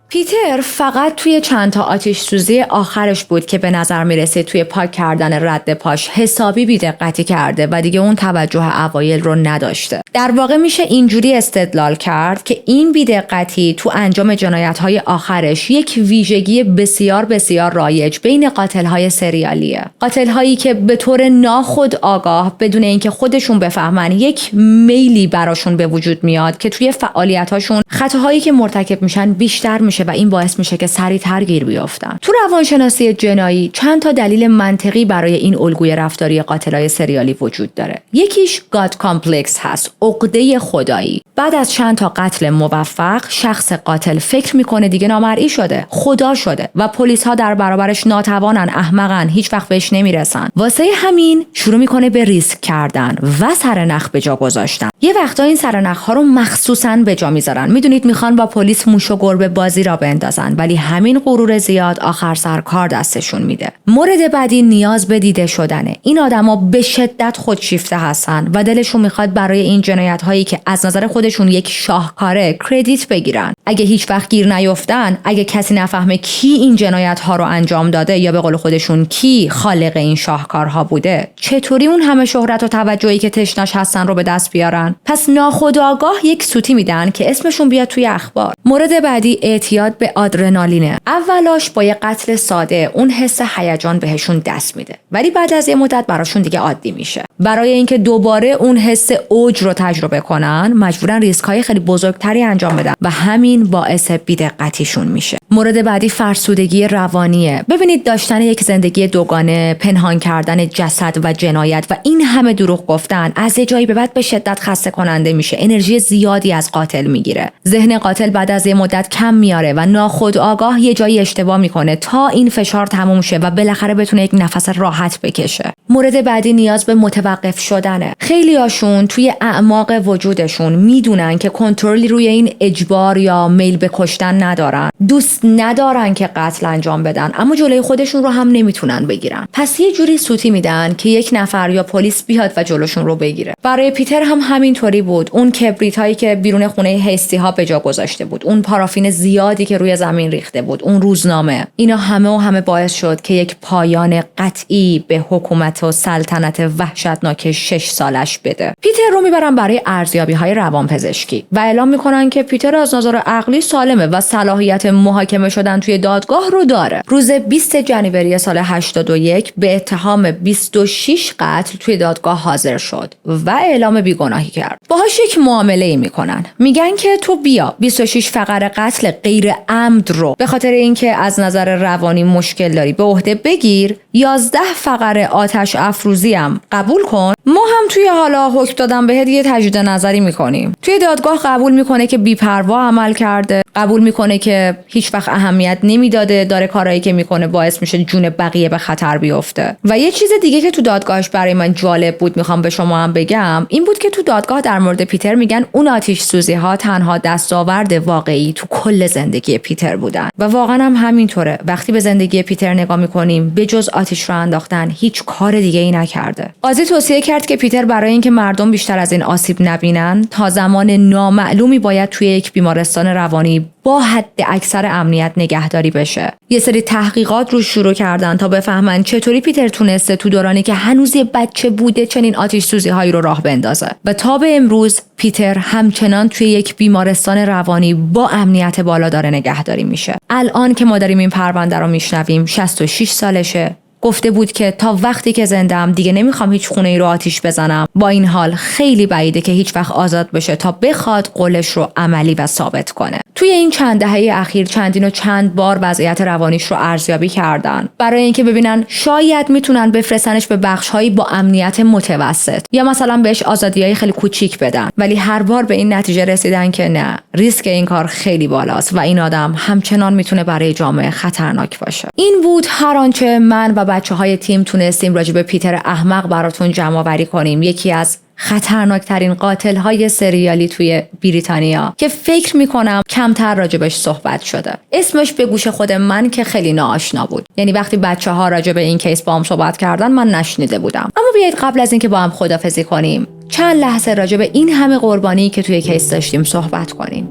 پیتر فقط توی چند تا آتش سوزی آخرش بود که به نظر میرسه توی پاک کردن رد پاش حسابی بی‌دقتی کرده و دیگه اون توجه اوایل رو نداشته. در واقع میشه اینجوری استدلال کرد که این بی‌دقتی تو انجام جنایت‌های آخرش یک ویژگی بسیار بسیار رایج بین قاتل‌های سریالیه. قاتل‌هایی که به طور ناخودآگاه بدون اینکه خودشون بفهمن یک میلی براشون به وجود میاد که توی فعالیت‌هاشون خطاهایی که مرتکب میشن بیشتر میشه و این باعث میشه که سریعتر گیر بیافتن. تو روانشناسی جنایی چند تا دلیل منطقی برای این الگوی رفتاری قاتلای سریالی وجود داره. یکیش گاد کامپلکس هست، عقده خدایی. بعد از چند تا قتل موفق، شخص قاتل فکر میکنه دیگه نامرئی شده، خدا شده و پلیس ها در برابرش ناتوانن، احمقن، هیچ وقت بهش نمیرسن. واسه همین شروع میکنه به ریسک کردن و سرنخ به جا گذاشتن. یه وقتا این سرنخ ها رو مخصوصاً به جا میذارن. میدونید میخوان با پلیس موش و گربه بازی را بندازن، ولی همین غرور زیاد آخر سر کار دستشون میده. مورد بعدی نیاز به دیده شدنه. این آدما به شدت خودشیفته هستن و دلشون میخواد برای این جنایت هایی که از نظر خودشون یک شاهکاره کردیت بگیرن. اگه هیچ وقت گیر نیفتن، اگه کسی نفهمه کی این جنایت ها رو انجام داده یا به قول خودشون کی خالق این شاهکارها بوده، چطوری اون همه شهرت و توجهی که تشناش هستن رو به دست بیارن؟ پس ناخودآگاه یک سوتی میدن که اسمشون بیاد توی اخبار. مورد بعدی اعتیاد به آدرنالینه. اولاش با یه قتل ساده اون حس هیجان بهشون دست میده، ولی بعد از یه مدت براشون دیگه عادی میشه. برای اینکه دوباره اون حس اوج رو تجربه کنن، مجبورن ریسک‌های خیلی بزرگتری انجام بدن و همین باعث بی‌دقتیشون میشه. مورد بعدی فرسودگی روانیه. ببینید داشتن یک زندگی دوگانه، پنهان کردن جسد و جنایت و این همه دروغ گفتن از یه جایی به بعد به شدت خسته کننده میشه. انرژی زیادی از قاتل میگیره. ذهن قاتل بعد از یه مدت کم میاره و ناخودآگاه یه جایی اشتباه میکنه تا این فشار تموم شه و بالاخره بتونه یک نفس راحت بکشه. مورد بعدی نیاز به متوقف شدنه. خیلیاشون توی اعماق وجودشون میدونن که کنترلی روی این اجبار یا میل به کشتن ندارن. دوست ندارن که قتل انجام بدن، اما جلوی خودشون رو هم نمیتونن بگیرن. پس یه جوری سوتی میدن که یک نفر یا پلیس بیاد و جلوشون رو بگیره. برای پیتر هم همینطوری بود. اون کبریت هایی که بیرون خونه هیستی ها به جا گذاشته بود، اون پارافین زیادی که روی زمین ریخته بود، اون روزنامه، اینا همه باعث شد که یک پایان قطعی به حکومت و سلطنت وحشتناک 6 سالش بده. پیتر رو میبرن برای ارزیابی های روانپزشکی و اعلام میکنن که پیتر از نظر عقلی سالمه و صلاحیت محاکمه شدن توی دادگاه رو داره. روز 20 جنوری سال 81 به اتهام 26 قتل توی دادگاه حاضر شد و اعلام بیگناهی کرد. باهاش یک معامله ای میکنن. میگن که تو بیا 26 فقره قتل غیر تغییر عمد رو به خاطر اینکه از نظر روانی مشکل داری به عهده بگیر، 11 فقره آتش افروزی هم قبول کن. ما هم توی حالا حکم دادن بهت یه تجدید نظری میکنیم. توی دادگاه قبول میکنه که بی‌پروا عمل کرده، قبول میکنه که هیچ وقت اهمیت نمیداده، داره کارایی که میکنه باعث میشه جون بقیه به خطر بیفته. و یه چیز دیگه که تو دادگاهش برای من جالب بود، میخوام به شما هم بگم، این بود که تو دادگاه در مورد پیتر میگن اون آتش سوزی ها تنها دستاورد واقعی تو کل زندگی پیتر بودن و واقعا هم همینطوره. وقتی به زندگی پیتر نگاه میکنیم، به جز آتش رو انداختن هیچ کار دیگه ای نکرده. قاضی توصیه کرد که پیتر برای اینکه مردم بیشتر از این آسیب نبینن، تا زمان نامعلومی باید توی یک بیمارستان روانی با حد اکثر امنیت نگهداری بشه. یه سری تحقیقات رو شروع کردن تا بفهمن چطوری پیتر تونسته تو دورانی که هنوز یه بچه بوده چنین آتش سوزی هایی رو راه بندازه. و تا به امروز پیتر همچنان توی یک بیمارستان روانی با امنیت بالا داره نگهداری میشه. الان که ما داریم این پرونده رو میشنویم 66 سالشه. گفته بود که تا وقتی که زنده‌ام دیگه نمیخوام هیچ خونه‌ای رو آتیش بزنم. با این حال خیلی بعیده که هیچ وقت آزاد بشه تا بخواد قولش رو عملی و ثابت کنه. توی این چند دهه اخیر چندین و چند بار وضعیت روانیش رو ارزیابی کردن برای اینکه ببینن شاید میتونن بفرستنش به بخش‌هایی با امنیت متوسط یا مثلا بهش آزادیای خیلی کوچیک بدن، ولی هر بار به این نتیجه رسیدن که نه، ریسک این کار خیلی بالاست و این آدم همچنان میتونه برای جامعه خطرناک باشه. این بود هر آنچه من و بچه‌های تیم تونستیم راجع به پیتر احمق براتون جمع‌آوری کنیم. یکی از خطرناکترین قاتل‌های سریالی توی بریتانیا که فکر می‌کنم کمتر راجبش صحبت شده. اسمش به گوش خود من که خیلی ناآشنا بود. یعنی وقتی بچه‌ها راجع به این کیس با هم صحبت کردن من نشنیده بودم. اما بیایید قبل از اینکه با هم خداحافظی کنیم چند لحظه راجع به این همه قربانی که توی کیس داشتیم صحبت کنیم.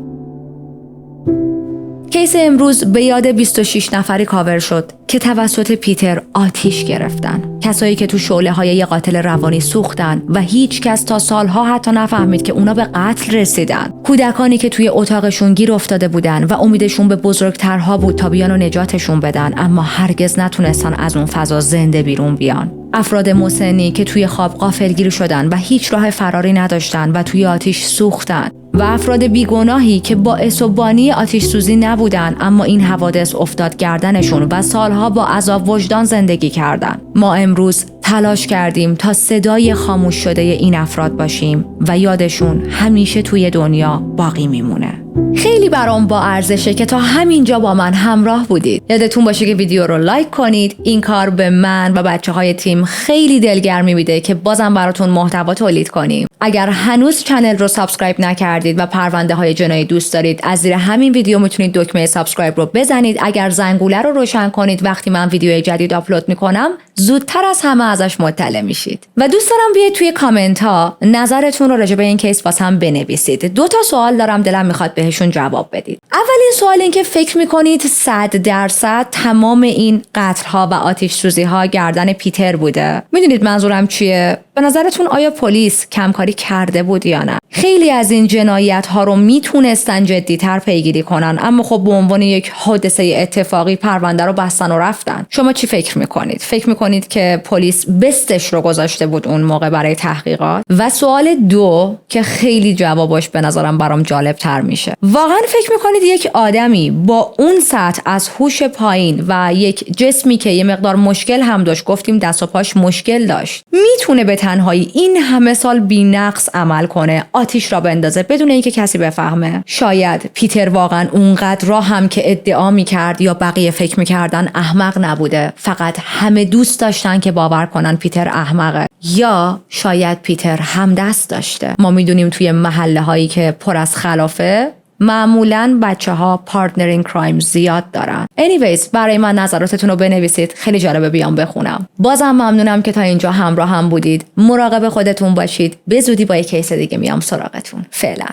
کیس امروز به یاد 26 نفری کاور شد که توسط پیتر آتیش گرفتن. کسایی که تو شعله‌های یه قاتل روانی سوختن و هیچ کس تا سالها حتی نفهمید که اونا به قتل رسیدن. کودکانی که توی اتاقشون گیر افتاده بودن و امیدشون به بزرگترها بود تا بیان و نجاتشون بدن، اما هرگز نتونستن از اون فضا زنده بیرون بیان. افراد مسنی که توی خواب غافلگیر شدن و هیچ راه فراری نداشتن و توی آتیش سوختن و افراد بیگناهی که باعث و بانی آتش سوزی نبودن اما این حوادث افتاد گردنشون و سالها با عذاب وجدان زندگی کردن. ما امروز تلاش کردیم تا صدای خاموش شده این افراد باشیم و یادشون همیشه توی دنیا باقی میمونه. خیلی برام با ارزشه که تا همینجا با من همراه بودید. یادتون باشه که ویدیو رو لایک کنید. این کار به من و بچه‌های تیم خیلی دلگرمی میده که بازم براتون محتوا تولید کنیم. اگر هنوز کانال رو سابسکرایب نکردید و پرونده های جنایی دوست دارید، از زیر همین ویدیو میتونید دکمه سابسکرایب رو بزنید. اگر زنگوله رو روشن کنید وقتی من ویدیو جدید آپلود میکنم زودتر از همه ازش مطلع میشید. و دوست دارم بیاید توی کامنت ها نظرتون رو راجع به این کیس واسم بنویسید. 2 تا سوال دارم دلم میخواد بهشون جواب بدید. اولین سوال این که فکر میکنید 100% تمام این قتل ها و آتش سوزی ها گردن پیتر بوده؟ میدونید منظورم چیه؟ به نظرتون آیا پلیس کمکاری کرده بود یا نه؟ خیلی از این جنایت ها رو میتونستن جدی‌تر پیگیری کنن، اما خب به عنوان یک حادثه اتفاقی پرونده رو بستن و رفتن. شما چی فکر میکنید؟ فکر میکنید که پلیس بستش رو گذاشته بود اون موقع برای تحقیقات؟ و سوال 2 که خیلی جوابش به نظرم برام جالب تر میشه. واقعا فکر میکنید یک آدمی با اون سطح از هوش پایین و یک جسمی که یه مقدار مشکل هم داشت، گفتیم دست و پاش مشکل داشت، میتونه به تنهایی این همه سال بی‌نقص عمل کنه، آتیش را بندازه بدون اینکه کسی بفهمه؟ شاید پیتر واقعا اونقدر راه هم که ادعا میکرد یا بقیه فکر میکردن احمق نبوده، فقط همه دوست داشتن که باور کنن پیتر احمقه. یا شاید پیتر هم دست داشته. ما میدونیم توی محله هایی که پر از خلافه معمولاً بچه‌ها پارتنر این کرایم زیاد دارن. anyways برای من نظراتتون رو بنویسید، خیلی جالبه بیام بخونم. بازم ممنونم که تا اینجا همراه هم بودید. مراقب خودتون باشید. به زودی با یک کیس دیگه میام سراغتون. فعلا.